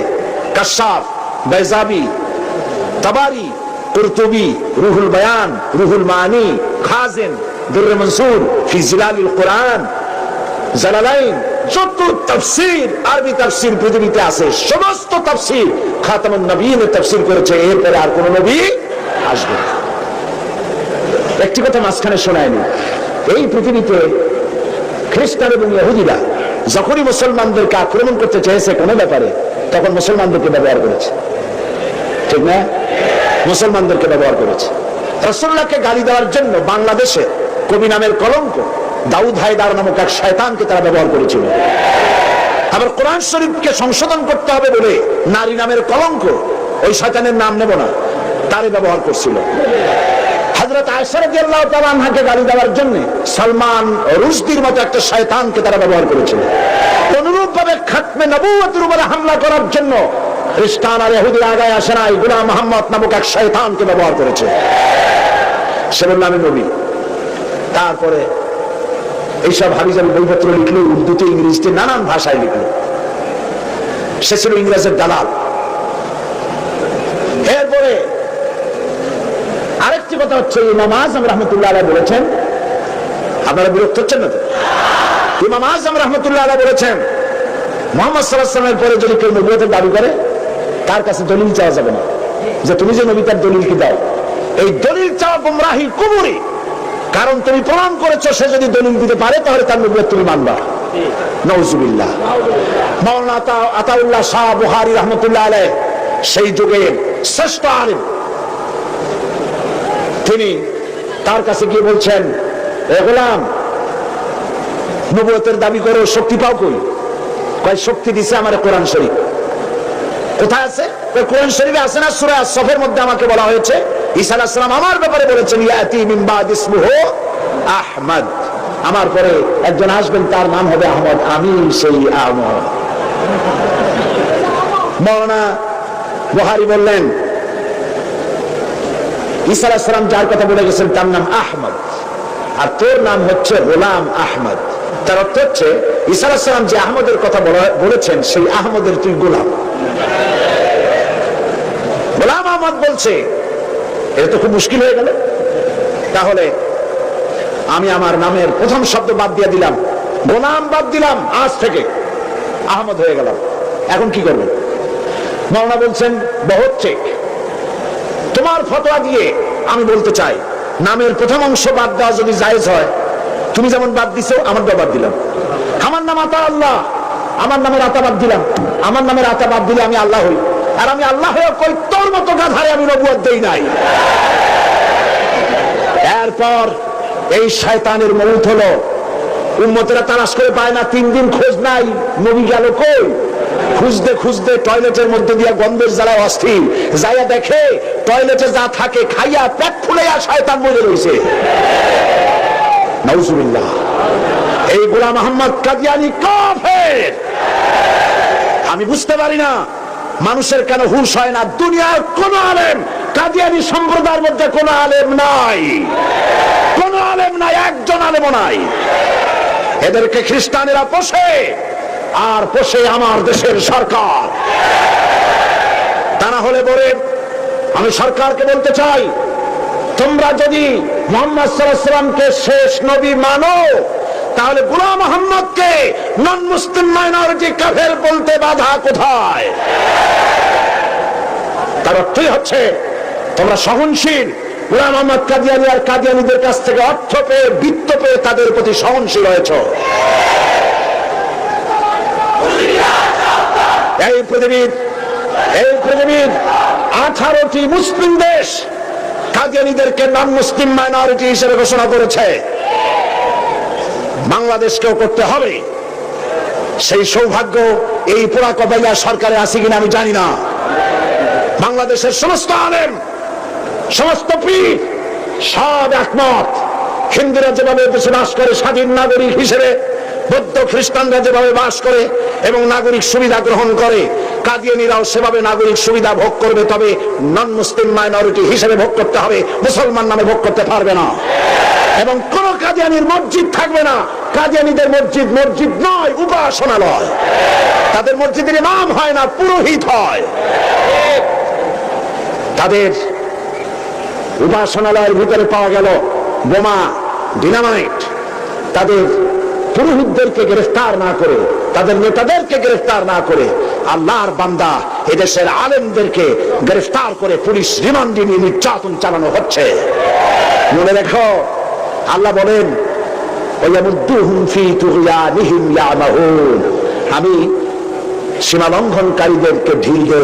কাশাফ, বাইজাবি, তাবারি, কুরতুবি, রুহুল বায়ান, রুহুল মানি, খাজিন, দুররে মনসুর ফি জিলালিল কোরআন, জালালাইন, যত তাফসীর, আরবি তাফসীর পৃথিবীতে আছে, সমস্ত তাফসীর খাতামুন নবীয়্যিন তাফসীর করেছে। এরপরে আর কোন নবী আসবে না। একটি কথা মাঝখানে শোনায়নি, এই পৃথিবীতে খ্রিস্টান এবং ইহুদিরা যখনই মুসলমানদেরকে আক্রমণ করতে চেয়েছে কোনো ব্যাপারে, তখন মুসলমানদেরকে ব্যবহার করেছে, ঠিক না? মুসলমানদেরকে ব্যবহার করেছে। রাসূলুল্লাহকে গালি দেওয়ার জন্য বাংলাদেশে কবি নামের কলঙ্ক দাউদ হায়দার নামক এক শয়তানকে তারা ব্যবহার করেছিল। আবার কোরআন শরীফকে সংশোধন করতে হবে বলে নারী নামের কলঙ্ক, ওই শয়তানের নাম নেব না, তারে ব্যবহার করছিল। হযরত আয়েশা রাদিয়াল্লাহু তাআলা আনহাকে গালি দেওয়ার জন্য সালমান রুশদির মতো একটা শয়তানকে তারা ব্যবহার করেছিল। অনুরূপভাবে খাতমে নবুয়তের উপরে হামলা করার জন্য খ্রিস্টান আর ইহুদিরা আগায় আসে নাই, গোলাম মুহাম্মদ নামক এক শয়তানকে ব্যবহার করেছে। সে বলল আমি নবী। তারপরে এইসব হাবিজাবি বইপত্র লিখলো, উর্দুতে, ইংরেজিতে, নানান ভাষায় লিখলো। সে ছিল ইংরেজের দালাল। এরপরে আরেকটি কথা হচ্ছে, ইমাম আযম রাহমাতুল্লাহ আলাইহি বলেছেন, আপনারা বিরক্ত হচ্ছেন না তো? ইমাম আযম রাহমাতুল্লাহ আলাইহি বলেছেন, মুহাম্মদ সাল্লাল্লাহু আলাইহি ওয়াসাল্লামের পরে যদি কেউ নবুয়তের দাবি করে, তার কাছে দলিল চাওয়া যাবে না, যে তুমি যে নবী, তার দলিল কি দাও। এই দলিল চাওয়া গুমরাহি, কুফরি। কারণ তুমি প্রমাণ করেছো, সে যদি দলিল দিতে পারে তাহলে তার নবুয়ত তুমি মানবা। নাউজুবিল্লাহ। মাওলানা আতাউল্লাহ শাহ বুখারী রাহমাতুল্লাহ আলাইহি, সেই যুগের শ্রেষ্ঠ আলেম, তিনি তার কাছে গিয়ে বলছেন, এ গোলাম, নবুয়তের দাবি করো, শক্তি পাও কই? কয় শক্তি দিছে আমার কোরআন শরীফ। কোথায় আছে? কোরআন শরীফে আছে না, সূরা সফের মধ্যে আমাকে বলা হয়েছে, ঈসা আলাইহিস সালাম আমার ব্যাপারে বলেছেন, ইয়াতি মিন বাদ ইসমুহু আহমদ, আমার পরে একজন আসবেন, তার নাম হবে আহমদ, আমি সেই আহমদ। মাওলানা বুখারী বললেন, ঈসা আলাইহিস সালাম যার কথা বলে গেছেন তার নাম আহমদ, আর তোর নাম হচ্ছে গোলাম আহমদ। তার অর্থ হচ্ছে ঈসা আলাইহিস সালাম যে আহমদের কথা বলেছেন, সেই আহমদের তুই গোলাম। গোলাম আহমদ বলছে, এটা তো খুব মুশকিল হয়ে গেল। তাহলে আমি আমার নামের প্রথম শব্দ বাদ দিয়ে দিলাম, গোলাম বাদ দিলাম, আজ থেকে আহমদ হয়ে গেলাম। এখন কি করবেন? মাওলানা বলছেন, বহুত ঠিক, তোমার ফতোয়া দিয়ে আমি বলতে চাই, নামের প্রথম অংশ বাদ দেওয়া যদি জায়েজ হয়, তুমি যেমন বাদ দিছো, আমারটাও বাদ দিলাম। আমার নাম আতা আল্লাহ, আমার নামের আতা বাদ দিলাম। আমার নামের আতা বাদ দিলে আমি আল্লাহ হই, আর আমি আল্লাহ হয়ে কই তোর মতো গাধারে আমি নবুয়ত দেই নাই। এরপর এই শয়তানের মৌত হলো, উম্মতেরা তালাশ করে পায় না, 3 দিন খোঁজ নাই, নবী গেল কই? খুঁজতে খুঁজতে টয়লেটের মধ্যে দিয়া গন্ধের জ্বালা অস্থির, যাইয়া দেখে টয়লেটে যা থাকে খাইয়া পেট ফুলাইয়া শয়তান মরে রয়েছে। নাউজুবিল্লাহ। এই গোলাম মোহাম্মদ কাদিয়ানী কাফের। আমি বুঝতে পারি না মানুষের কেন হুঁশ হয় না। দুনিয়ার কোন আলেম, কাদিয়ানী সম্প্রদায়ের মধ্যে কোন আলেম নাই, কোন আলেম নাই, একজন আলেমও নাই। এদেরকে খ্রিস্টানেরা পোষে, আর পোষে আমার দেশের সরকার। তা না হলে পরে আমি সরকারকে বলতে চাই, তোমরা যদি মুহাম্মদ সাল্লাল্লাহু আলাইহি ওয়াসাল্লামকে শেষ নবী মানো, তাহলে গোলাম মোহাম্মদকে নন মুসলিম মাইনরিটি কাফের বলতে বাধা কোথায়? তার অর্থই হচ্ছে তোমরা সহনশীল। গোলাম মোহাম্মদ কাদিয়ানী আর কাদিয়ানীদের কাছ থেকে অর্থ পেয়ে, বিত্ত পেয়ে তাদের প্রতি সহনশীল হয়েছ। এই পৃথিবীর 18টি মুসলিম দেশ কাদিয়ানীদেরকে নন মুসলিম মাইনরিটি হিসেবে ঘোষণা করেছে। বাংলাদেশকেও করতে হবে। সেই সৌভাগ্য এই পোড়া কবাইয়া সরকারে আছে কিনা আমি জানি না। বাংলাদেশের সমস্ত আলেম, সমস্ত পীর সব একমত, হিন্দুরা যেভাবে দেশে বাস করে স্বাধীন নাগরিক হিসেবে, বৌদ্ধ খ্রিস্টানরা যেভাবে বাস করে এবং নাগরিক সুবিধা গ্রহণ করে, কাদিয়ানীরাও সেভাবে নাগরিক সুবিধা ভোগ করবে। তবে নন মুসলিম মাইনরিটি হিসেবে ভোগ করতে হবে, মুসলমান নামে ভোগ করতে পারবে না। এবং কোন কাদিয়ানীর মসজিদ থাকবে না। কাদিয়ানীদের মসজিদ মসজিদ নয়, উপাসনালয়। তাদের মসজিদের ইমাম হয় না, পুরোহিত হয়। তাদের উপাসনালয়ের ভিতরে পাওয়া গেল বোমা, ডিনামাইট। তাদের পুরোহিতদেরকে গ্রেফতার না করে, তাদের নেতাদেরকে গ্রেফতার না করে, আল্লাহর বান্দা এদেশের আলেমদেরকে গ্রেফতার করে পুলিশ রিমান্ডে নিয়ে নির্যাতন চালানো হচ্ছে। মনে রেখো, আল্লাহ বলেন, আমি সীমা লঙ্ঘনকারীদেরকে ঢিল দে,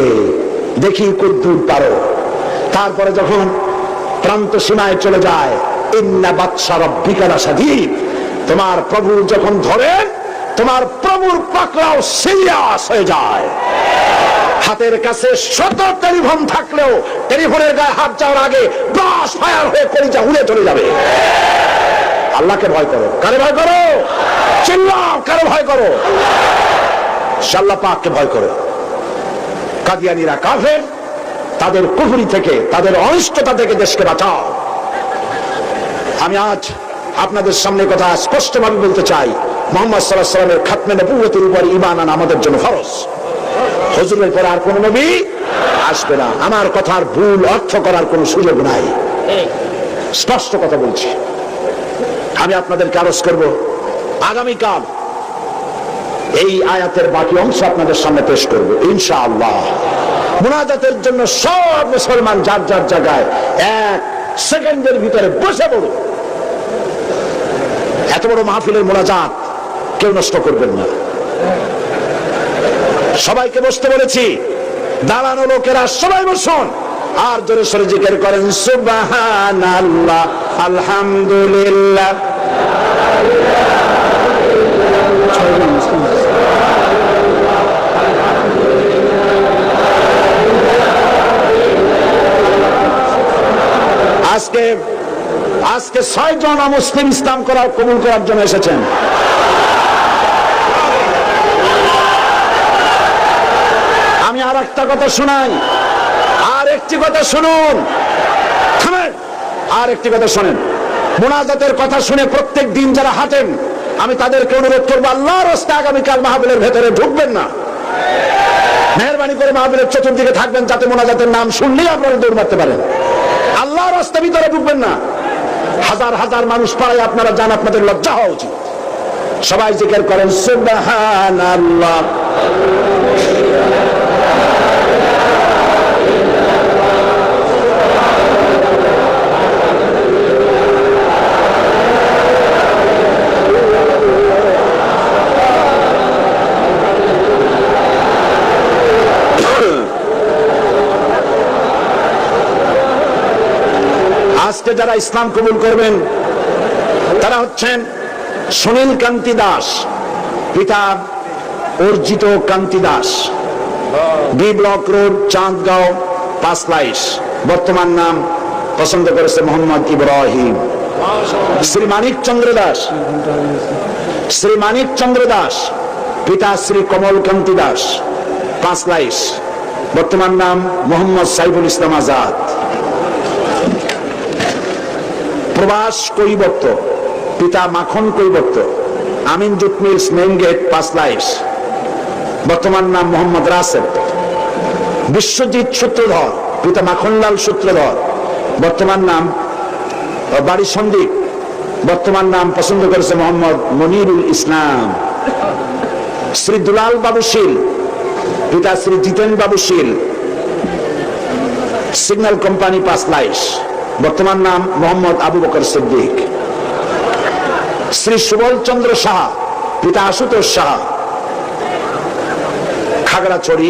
দেখি কদ্দুর পারো। তারপরে যখন প্রান্ত সীমায় চলে যায়, ইন্না বাতশা রাব্বিকা লাশাদীদ, তোমার প্রভু যখন ধরেন, তোমার প্রভুর পাকড়াও সিরিয়াস হয়ে যায়। হাতের কাছে শত টেলিফোন থাকলেও টেলিফোনের গায়ে হাত যাওয়ার আগে ব্রাশ ফায়ার হয়ে কলিজা উড়ে চলে যাবে। আল্লাহকে ভয় করো। কারে ভয় করো? চিল্লাও, কারে ভয় করো? আল্লাহ পাককে ভয় করো। কাদিয়ানীরা কাফের, তাদের কুফরি থেকে, তাদের অনিষ্টতা থেকে দেশকে বাঁচাও। আমি আজ আপনাদের সামনে কথা স্পষ্টভাবে বলতে চাই, মুহাম্মদ সাল্লাল্লাহু আলাইহি ওয়াসাল্লামের খাতমে নবুয়তের উপর ঈমান আনা আমাদের জন্য ফরজ। হুজুরের পরে আর কোন নবী আসবে না। আমার কথার ভুল অর্থ করার কোন সুযোগ নাই, স্পষ্ট কথা বলছি। আমি আপনাদেরকে আরজ করব, আগামীকাল এই আয়াতের বাকি অংশ আপনাদের সামনে পেশ করব ইনশাআল্লাহ। মুনাজাতের জন্য সব মুসলমান যার যার জায়গায় 1 সেকেন্ডের ভিতরে বসে পড়ুন। এত বড় মাহফিলের মুনাজাত কেউ নষ্ট করবেন না। সবাইকে বসতে বলেছি, দাঁড়ানো লোকেরা সবাই বসুন, আর জোরে সরে জিকির করেন সুবহানাল্লাহ, আলহামদুলিল্লাহ। আজকে 6 জন মুসলিম ইসলাম কবুল করার জন্য এসেছেন। আমি আর একটা কথা শোনাই, আর একটি কথা শুনুন, থামেন, আর একটি কথা শোনেন। মুনাজাতের কথা শুনে প্রত্যেক দিন যারা হাঁটেন, আমি তাদেরকে অনুরোধ করবো, আল্লাহর রাস্তায় আগামীকাল মাহফিলের ভেতরে ঢুকবেন না। মেহরবানি করে মাহফিলের চতুর্দিকে থাকবেন, যাতে মুনাজাতের নাম শুনলেই আপনারা দৌড় মারতে পারেন। আল্লাহর রাস্তার ভিতরে ঢুকবেন না। হাজার হাজার মানুষ পাড়ায় আপনারা যান, আপনাদের লজ্জা হওয়া উচিত। সবাই জিকির করেন সুবহানাল্লাহ। আজকে যারা ইসলাম কবুল করবেন তারা হচ্ছেন সুনীল কান্তি দাস, পিতা Arjit Kanti Das, B block road, Chandgaon, Panchlaish. বর্তমান নাম পছন্দ করেছে মোহাম্মদ ইব্রাহিম। শ্রী মানিক চন্দ্র দাস, শ্রী মানিক চন্দ্র দাস, পিতা শ্রী কমল কান্তি দাস, পাঁচলাইশ। বর্তমান নাম মোহাম্মদ সাইফুল ইসলাম আজাদ। প্রবাস কৈবর্ত, পিতা Makhan Kaibarta, Amin jute mills, main gate, Panchlaish. বর্তমান নাম মোহাম্মদ রাসেল। বিশ্বজিৎ সূত্রধর, পিতা মাখনলাল সূত্রধর, বর্তমান নাম বাড়ি সন্দীপ। বর্তমান নাম পছন্দ করেছে মোহাম্মদ মনিরুল ইসলাম। শ্রী দুলাল বাবু শীল, পিতা শ্রী জিতেন বাবু শীল, সিগন্যাল কোম্পানি, পাঁচলাইশ। বর্তমান নাম মোহাম্মদ আবু বকর সিদ্দিক। শ্রী সুবল চন্দ্র সাহা, পিতা আশুতোষ সাহা, খাগড়াছড়ি,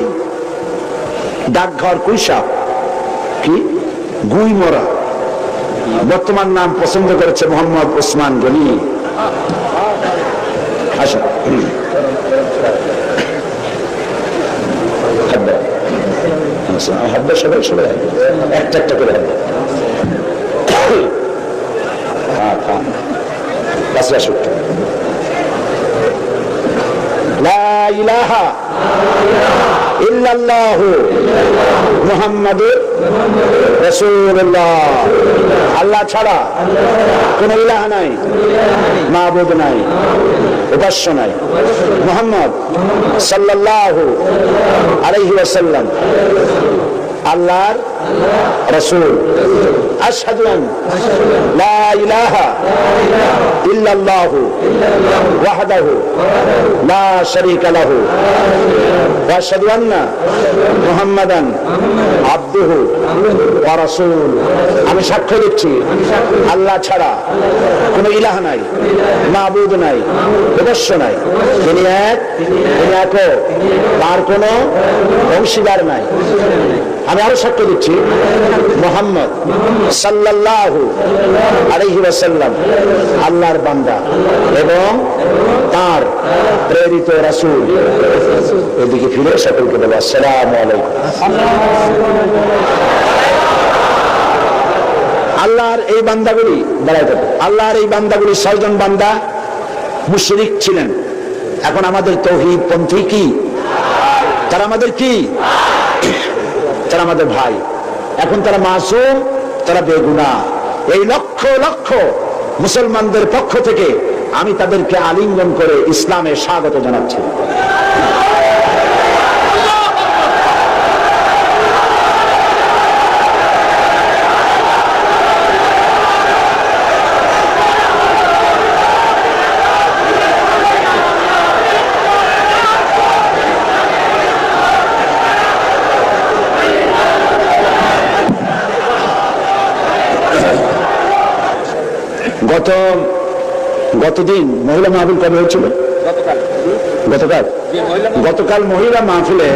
ডাকঘর কুইসা কি গুইমরা। বর্তমান নাম পছন্দ করেছে মোহাম্মদ ওসমান গনি। আসুন, হাব্বা সবাই সবাই একটা একটা করে হাব্বা। লা ইলাহা ইল্লাল্লাহু মুহাম্মাদুর রাসূলুল্লাহ। আল্লাহ ছাড়া কোন ইলাহ নাই, মাবুদ নাই, উপাস্য নাই। মুহাম্মদ সাল্লাল্লাহু আলাইহি ওয়াসাল্লাম আল্লাহর রাসূল। আশহাদু আন লা ইলাহা ইল্লাল্লাহু ওয়াহদাহু লা শারীকা লাহু ওয়া আশহাদু আন্না মুহাম্মাদান আবদুহু ওয়া রাসূলুহু। আমি সাক্ষ্য দিচ্ছি আল্লাহ ছাড়া কোনো ইলাহ নাই, মাবুদ নাই, উপাস্য নাই। তিনি এক, তিনি একক, তার কোনো অংশীদার নাই। আমি আরো সাক্ষ্য দিচ্ছি মুহাম্মদ সাল্লাল্লাহু আলাইহি ওয়াসাল্লাম আল্লাহর বান্দা এবং তার প্রেরিত রাসূল। এদিকে ফিরে সকলকে বলো আসসালামু আলাইকুম। আল্লাহর এই বান্দাগুলি দাঁড়াইতে, আল্লাহর এই বান্দাগুলি 6 জন বান্দা মুশরিক ছিলেন। এখন আমাদের তাওহীদ পন্থী কি? তারা আমাদের কি? তারা আমাদের ভাই। এখন তারা মাসুম, তারা বেগুনাহ। এই লক্ষ লক্ষ মুসলমানদের পক্ষ থেকে আমি তাদেরকে আলিঙ্গন করে ইসলামে স্বাগত জানাচ্ছি। গতদিন মহিলা মাহফিল কবে হয়েছিল? গতকাল মহিলা মাহফিলে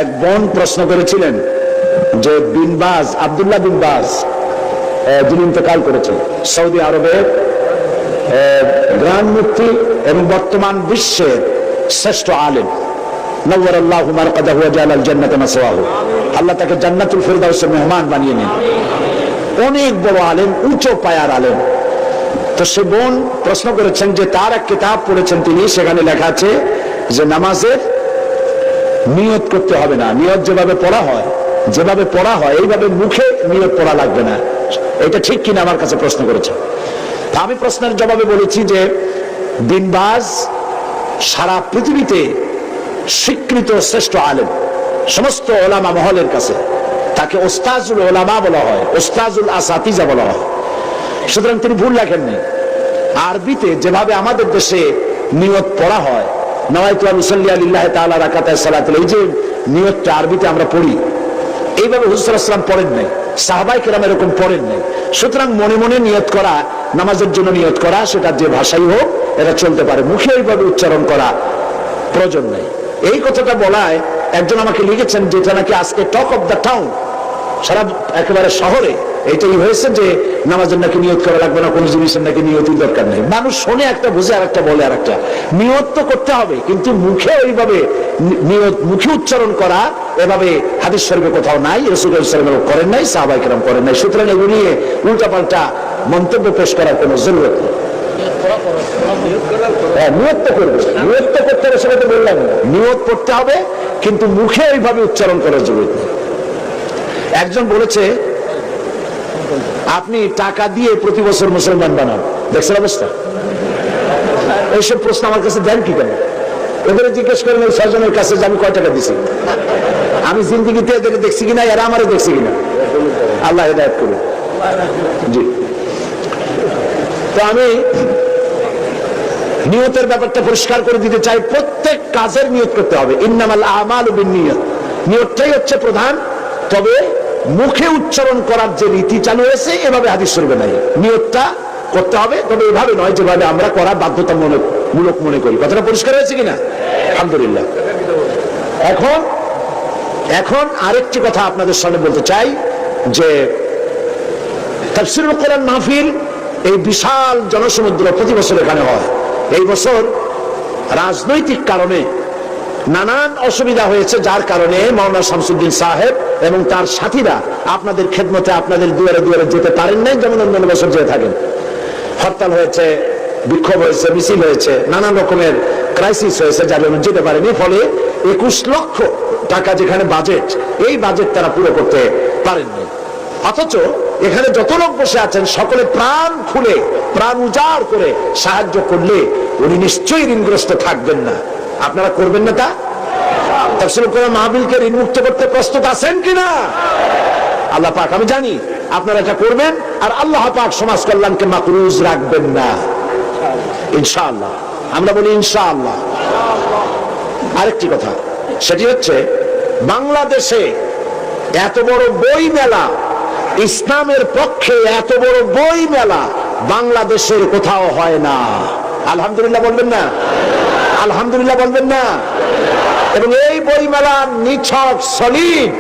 এক বোন প্রশ্ন করেছিলেন যে বিন বাজ, আব্দুল্লাহ বিন বাজ, যিনি ইন্তেকাল করেছেন, সৌদি আরবের গ্রান্ড মুফতি এবং বর্তমান বিশ্বের শ্রেষ্ঠ আলেম, নওয়ারাল্লাহু মারকাদাহু ওয়া জাআলাল জান্নাতা মাসওয়াহু। আল্লাহ তাকে জান্নাতুল ফিরদাউসের মেহমান বানিয়ে নেন। অনেক বড় আলেম, উঁচু পায়ার আলেম। তো সে বোন প্রশ্ন করেছেন যে তার এক কিতাব পড়েছেন তিনি, সেখানে লেখা আছে যে নামাজের নিয়ত করতে হবে না, নিয়ত যেভাবে পড়া হয় এইভাবে মুখে নিয়ত পড়া লাগবে না। এটা ঠিক কিনা আমার কাছে প্রশ্ন করেছে। আমি প্রশ্নের জবাবে বলেছি যে বিন বাজ সারা পৃথিবীতে স্বীকৃত শ্রেষ্ঠ আলেম, সমস্ত ওলামা মহলের কাছে তাকে ওস্তাজুল ওলামা বলা হয়, ওস্তাজুল আসাতিজা বলা হয়। সুতরাং তিনি ভুল লেখেননি। আরবিতে যেভাবে আমাদের দেশে নিয়ত পড়া হয়, নাওয়াইতু আন উসাল্লি লিল্লাহি তাআলা রাকাতায় সালাতুল, এই যে নিয়তটা আরবিতে আমরা পড়ি, এইভাবে হুজুর সাল্লাল্লাহু আলাইহি ওয়াসাল্লাম পড়েন নাই, সাহাবায়ে কেরাম এরকম পড়েন নাই। সুতরাং মনে মনে নিয়ত করা, নামাজের জন্য নিয়ত করা, সেটা যে ভাষাই হোক এটা চলতে পারে, মুখে এইভাবে উচ্চারণ করা প্রয়োজন নেই। এই কথাটা বলায় একজন আমাকে লিখেছেন যেটা নাকি আজকে টক অফ দ্য টাউন, সারা একেবারে শহরে এইটাই হয়েছে যে নামাজের নাকি নিয়ত করা লাগবে না, কোনো জিনিসের নাকি নিয়তির দরকার নেই। মানুষ শোনে একটা, বুঝে আর একটা, বলে আর একটা। নিয়ত তো করতে হবে, কিন্তু মুখে ওইভাবে নিয়ত, মুখে উচ্চারণ করা এভাবে হাদিস শরীফে কোথাও নাই, রাসূল সাল্লাল্লাহু আলাইহি ওয়াসাল্লাম করেন নাই, সাহাবায়ে কেরাম করেন নাই। সুতরাং এগুলো নিয়ে উল্টাপাল্টা মন্তব্য পেশ করার কোনো জরুরত নেই। নিয়ত তো করবে, নিয়ত তো করতে হবে, সেটা তো বললাম না। নিয়ত করতে হবে, কিন্তু মুখে ওইভাবে উচ্চারণ করার জরুরত নেই। একজন বলেছে আপনি টাকা দিয়ে প্রতি বছর মুসলমান বানান, দেখছেন অবস্থা? এইসব প্রশ্ন আমার কাছে দেন কি কেন? এবারে জিজ্ঞেস করেন ওই ছয়জনের কাছে যে আমি কয় টাকা দিছি, আমি জিন্দিগিতে এদেরকে দেখছি কিনা, এরা আমারও দেখছি কিনা। আল্লাহ হেদায়েত করুন। জি, তো আমি নিয়তের ব্যাপারটা পরিষ্কার করে দিতে চাই। প্রত্যেক কাজের নিয়ত করতে হবে। ইন্নামাল আমালু বিন্নিয়াত, নিয়তটাই হচ্ছে প্রধান। তবে মুখে উচ্চারণ করার যে রীতি চালু হয়েছে, এভাবে হাদিস শরীফে নাই। নিয়তটা করতে হবে, তবে এভাবে নয় যেভাবে আমরা করা বাধ্যতামূলক মনে করি। কথাটা পরিষ্কার হয়েছে কিনা? আলহামদুলিল্লাহ। এখন আরেকটি কথা আপনাদের সামনে বলতে চাই যে তাফসীরুল কোরআন মাহফিল এই বিশাল জনসমুদ্র প্রতি বছর এখানে হয়। এই বছর রাজনৈতিক কারণে নানান অসুবিধা হয়েছে, যার কারণে মাওলানা শামসুদ্দিন সাহেব এবং তার সাথীরা আপনাদের খেদমতে আপনাদের দুয়ারে দুয়ারে যেতে পারেন নাই, যেমন অন্যান্য বছর যেতে থাকেন। হরতাল হয়েছে, বিক্ষোভ হয়েছে, মিছিল হয়েছে, নানান রকমের ক্রাইসিস হয়েছে, যার জন্য যেতে পারেনি। ফলে 21 লক্ষ টাকা যেখানে বাজেট, এই বাজেট তারা পুরো করতে পারেননি। অথচ এখানে যত লোক বসে আছেন সকলে প্রাণ খুলে, প্রাণ উজাড় করে সাহায্য করলে উনি নিশ্চয়ই ঋণগ্রস্ত থাকবেন না। আপনারা করবেন না তা? তাফসীরুল কোরআন মাহফিলকে ঋণমুক্ত করতে প্রস্তুত আছেন কিনা? আল্লাহ পাক, আমি জানি আপনারা এটা করবেন, আর আল্লাহ পাক সমাজ কল্যাণকে মাকরুজ রাখবেন না, ইনশাআল্লাহ। আমরা বলি ইনশাআল্লাহ। আরেকটি কথা, সেটি হচ্ছে বাংলাদেশে এত বড় বই মেলা, ইসলামের পক্ষে এত বড় বই মেলা বাংলাদেশের কোথাও হয় না। আলহামদুলিল্লাহ বলবেন না? আলহামদুলিল্লাহ বলবেন না? এবং এই বই মেলা নিছক সলিড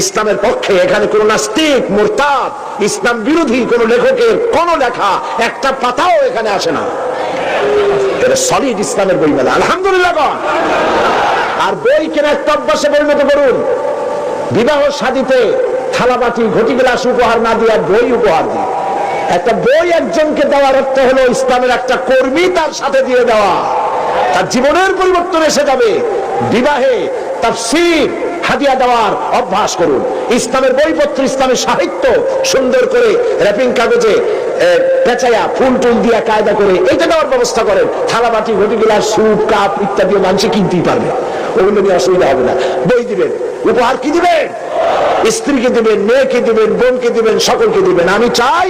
ইসলামের পক্ষে। এখানে কোন নাস্তিক, মুরতাদ, ইসলাম বিরোধী কোন লেখকের কোন লেখা একটা পাতাও এখানে আসে না। এটা সলিড ইসলামের বই মেলা, আলহামদুলিল্লাহ। আর বই কেনা একটা অভ্যাসে পরিণত করুন। বিবাহ শাদীতে থালাবাটি, ঘটি গ্লাস উপহার না দিয়ে বই উপহার দিন। একটা বই একজনকে দেওয়ার অর্থ হলো ইসলামের একটা কর্মী তার সাথে দিয়ে দেওয়া, তার জীবনের পরিবর্তন এসে যাবে। বিবাহে তাফসীর হাদিয়া দেওয়ার অভ্যাস করুন। ইসলামের বইপত্র, ইসলামের সাহিত্য সুন্দর করে র্যাপিং কাগজে পেঁচাইয়া ফুল টুল দিয়া কায়দা করে এইটা দেওয়ার ব্যবস্থা করেন। থালাবাটি, ঘটি গ্লাস, স্যুপ, কাপ ইত্যাদি মানুষে কিনতেই পারবে, ওগুলো নিয়ে অসুবিধা হবে না। বই দিবেন, উপহার কি দিবেন? স্ত্রীকে দিবেন, মেয়েকে দিবেন, বোনকে দিবেন, সকলকে দিবেন। আমি চাই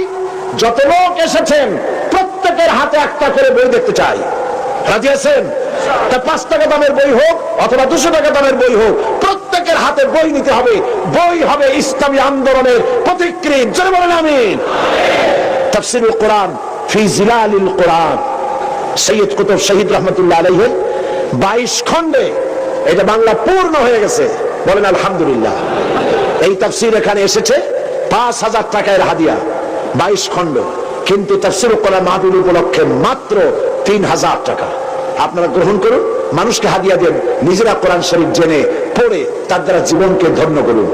যত লোক এসেছেন প্রত্যেকের হাতে একটা করে বই দেখতে চাই। রাজি আছেন? তা 5 টাকা দামের বই হোক অথবা 200 টাকা দামের বই হোক, প্রত্যেকের হাতে বই নিতে হবে। বই হবে ইসলামী আন্দোলনের পথিকৃৎ। জোরে বলেন আমিন। তাফসীরুল কোরআন ফি জিলালিল কোরআন, সৈয়দ কুতুব শহীদ রহমাতুল্লাহ আলাইহি 22 খণ্ডে এটা বাংলা পূর্ণ হয়ে গেছে। বলেন আলহামদুলিল্লাহ। এই তাফসীর এখানে এসেছে 5000 টাকার হাদিয়া, 22 খণ্ড। কিন্তু তাফসীরুল কোরআন মাহফিল উপলক্ষে মাত্র 3000 টাকা। আপনারা গ্রহণ করুন, মানুষকে হাদিয়া দেন, নিজেরা কোরআন শরীফ জেনে পড়ে তার দ্বারা জীবনকে ধন্য করুন।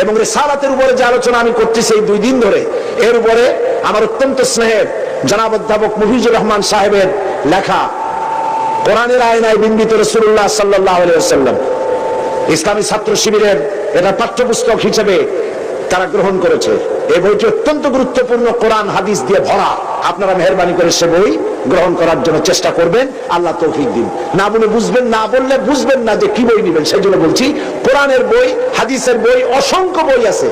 এবং রিসালাতের উপরে যে আলোচনা আমি করতেছি এই 2 দিন ধরে, এর উপরে আমার অত্যন্ত স্নেহের জনাব অধ্যাপক মুফিজুর রহমান সাহেবের লেখা কোরআনের আয়নায় বিম্বিত রাসূলুল্লাহ সাল্লাল্লাহু আলাইহি ওয়াসাল্লাম ইসলামী ছাত্র শিবিরের এটা পাঠ্যপুস্তক হিসেবে তারা গ্রহণ করেছে। এই বইটি অত্যন্ত গুরুত্বপূর্ণ, কোরআন হাদিস দিয়ে ভরা। আপনারা মেহেরবানি করে সে বই গ্রহণ করার জন্য চেষ্টা করবেন, আল্লাহ তৌফিক দিন। না বলে বুঝবেন, না বললে বুঝবেন না যে কি বই নেবেন। সেই জন্য বলছি, কোরআনের বই, হাদিসের বই, অসংখ্য বই আছে।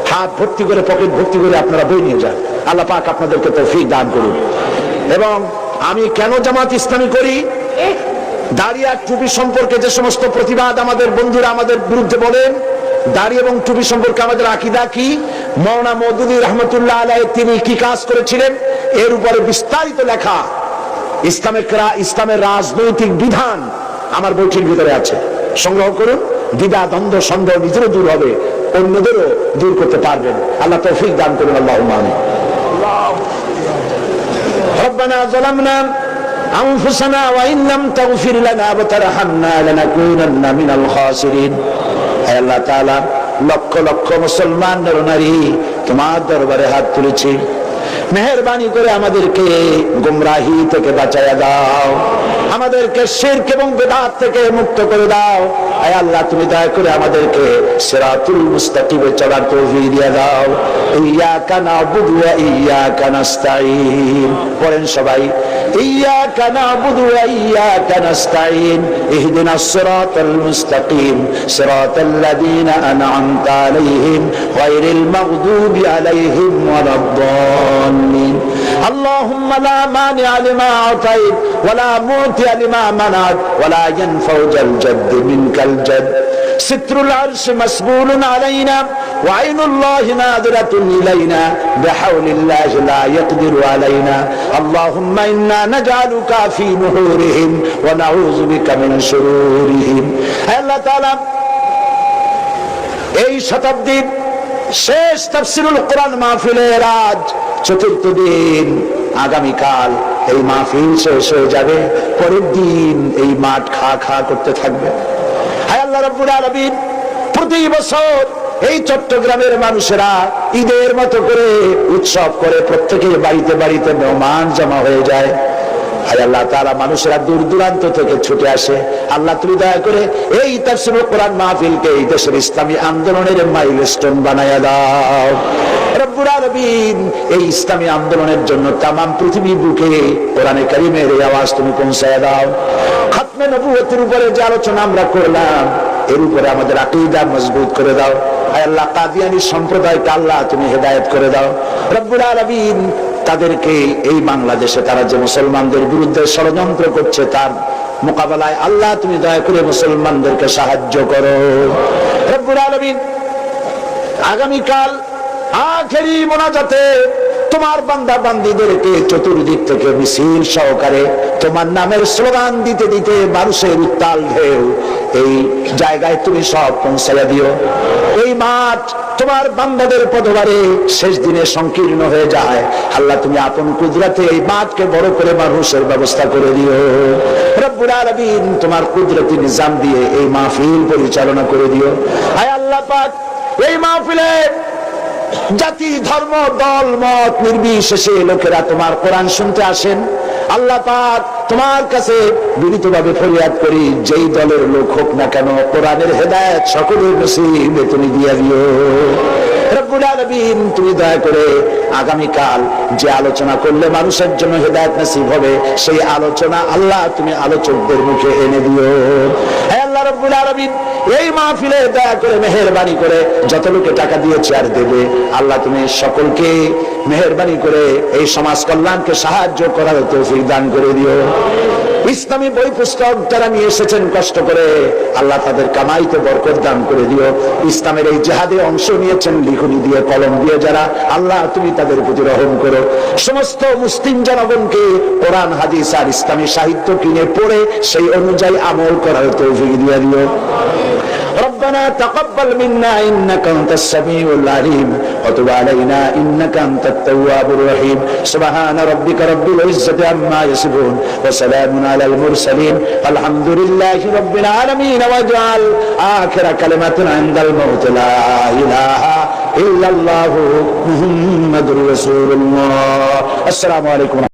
হাত ভর্তি করে, পকেট ভর্তি করে আপনারা বই নিয়ে যান। আল্লাহ পাক আপনাদেরকে তৌফিক দান করুন। এবং আমি কেন জামাত ইসলামী করি, দাড়ি আর টুপি সম্পর্কে যে সমস্ত প্রতিবাদ আমাদের বন্ধুরা আমাদের বিরুদ্ধে বলেন, দাড়ি এবং টুপি সম্পর্কে আমাদের আকীদা কি, মাওলানা মওদুদী রহমাতুল্লাহ আলাইহি তিনি কি কাজ করেছিলেন, এর উপরে বিস্তারিত লেখা ইসলামের রাজনৈতিক বিধান আমার বইটির ভিতরে আছে। সংগ্রহ করুন। দ্বিধা, দ্বন্দ্ব, সন্দেহ নিজেরও দূর হবে, অন্যদেরও দূর করতে পারবেন। আল্লাহ তৌফিক দান করুন, আল্লাহুম্মা আমিন। রব্বানা যালামনা আনফুসানা ওয়া ইন লাম তাগফির লানা ওয়া তারহামনা লানাকুনান্না মিনাল খাসিরিন। হে আল্লাহ তাআলা, লক্ষ লক্ষ মুসলমান নর-নারী তোমার দরবারে হাত তুলেছি, মেহেরবানি করে আমাদেরকে গুমরাহি থেকে বাঁচাইয়া দাও, আমাদেরকে শিরক এবং বিদআত থেকে মুক্ত করে দাও। হে আল্লাহ, তুমি দয়া করে আমাদেরকে সিরাতুল মুস্তাকিমে চলার তৌফিক দিয়ে দাও। ইয়্যাকা না'বুদু ওয়া ইয়্যাকা নাস্তাঈন। পড়েন সবাই, ইয়্যাকা না'বুদু ওয়া ইয়্যাকা নাস্তাঈন, ইহদিনাস সিরাতাল মুস্তাকিম, সিরাতাল লাযীনা আন'আমতা আলাইহিম গায়রিল মাগদুবি আলাইহিম ওয়ালাদ-দাল্লিন। আল্লাহুম্মা লা মানি'a লিমা আ'তাইত ওয়া লা মু'তিয়া লিমা মানা'ত ওয়া লা ইয়ানফা'ু যাল জাদ্দি মিনকাল জাদ। সিত্রুল আরশ মাসবুলুন আলাইনা ওয়া আইনুল্লাহি নাযিরাতুন ইলাইনা বিহাউলিল্লাহি লা ইয়াকদিরু আলাইনা। আল্লাহুম্মা ইন্না নাজআলুকা ফি নুহুরিহিম ওয়া নাউযু বিকা মিন শুরুরিহিম। আল্লাহ তাআলা, এই শতাব্দীর শেষ তাফসীরুল কোরআন মাহফিলের আজ চতুর্থ দিন, আগামীকাল এই মাহফিল শেষ হয়ে যাবে, পরের দিন এই মাঠ খা খা করতে থাকবে। হায় আল্লাহ রাব্বুল আলামিন, প্রতি বছর এই চট্টগ্রামের মানুষেরা ঈদের মতো করে উৎসব করে, প্রত্যেকের বাড়িতে বাড়িতে মেহমান জমা হয়ে যায়। হায় আল্লাহ তাআলা, মানুষেরা দূর দূরান্ত থেকে ছুটে আসে। আল্লাহ, তুমি দয়া করে এই তাফসীরুল কোরআন মাহফিলকে এই দেশের ইসলামী আন্দোলনের মাইলস্টোন বানায়া দাও রব্বুল আলামিন। এই ইসলামী আন্দোলনের জন্য তামাম পৃথিবী বুকে কোরআনে কারীমের এই আওয়াজ তুমি পৌঁছায়া দাও। খাতমে নবুয়তের উপরে যে আলোচনা আমরা করলাম, এর উপরে আমাদের আকীদা মজবুত করে দাও। হায় আল্লাহ, কাদিয়ানী সম্প্রদায়কে আল্লাহ তুমি হেদায়েত করে দাও রব্বুল আলামিন। তাদেরকে এই বাংলাদেশে তারা যে মুসলমানদের বিরুদ্ধে ষড়যন্ত্র করছে, তার মোকাবেলায় আল্লাহ তুমি দয়া করে মুসলমানদেরকে সাহায্য করো রব্বুল আলামিন। আগামীকাল আখেরি মোনাজাতে তোমার বান্দা বান্দীদেরকে চতুর্দিক থেকে মিছিল সহকারে তোমার নামের স্লোগান দিতে দিতে মানুষের উত্তাল ঢেউ এই জায়গায় তুমি সব পৌঁছাইয়া দিও। এই মাঠ তোমার বান্দাদের পদভারে শেষ দিনে সংকীর্ণ হয়ে যায়। আল্লাহ, তুমি আপন কুদরতে এই মাঠকে বড় করে মানুষের ব্যবস্থা করে দিও রব্বুল আলামিন। তোমার কুদরতি নিজাম দিয়ে এই মাহফিল পরিচালনা করে দিও। হায় আল্লাহ পাক, এই মাহফিলে জাতি ধর্ম দল মত নির্বিশেষে লোকেরা তোমার কোরআন শুনতে আসেন। আল্লাহ পাক, তোমার কাছে বিনীতভাবে ফরিয়াদ করি, যেই দলের লোক হোক না কেন, কোরআনের হেদায়েত সকলের নসিবে তুমি দিয়ে দিও রব্বুল আলামিন। তুমি দয়া করে আগামীকাল যে আলোচনা করলে মানুষের জন্য হেদায়েত নসিব হবে, সেই আলোচনা আল্লাহ তুমি আলোচকদের মুখে এনে দিও। হে আল্লাহ রব্বুল আলামিন, এই মাহফিলে দয়া করে মেহেরবানি করে যত লোকে টাকা দিয়েছে আর দেবে, আল্লাহ তুমি সকলকে মেহেরবানি করে এই সমাজ কল্যাণকে সাহায্য করার তৌফিক দান করে দিও। ইসলামী বই পুস্তক যারা নিয়ে এসেছেন কষ্ট করে, আল্লাহ তাদের কামাইতে বরকত দান করে দিও। ইসলামের এই জিহাদে অংশ নিয়েছেন লিখনি দিয়ে কলম দিয়ে যারা, আল্লাহ তুমি তাদের প্রতি রহম করো। সমস্ত মুসলিম জনগণকে কোরআন হাদিস আর ইসলামী সাহিত্য কিনে পড়ে সেই অনুযায়ী আমল করার তৌফিক দিয়ে দিও। ربنا تقبل منا إنك أنت السميع العليم وتب علينا إنك أنت التواب الرحيم سبحان ربك رب العزة عما يصفون وسلام على المرسلين والحمد لله رب العالمين واجعل آخر كلمة عند الموت لا إله إلا الله محمد رسول الله. السلام عليكم.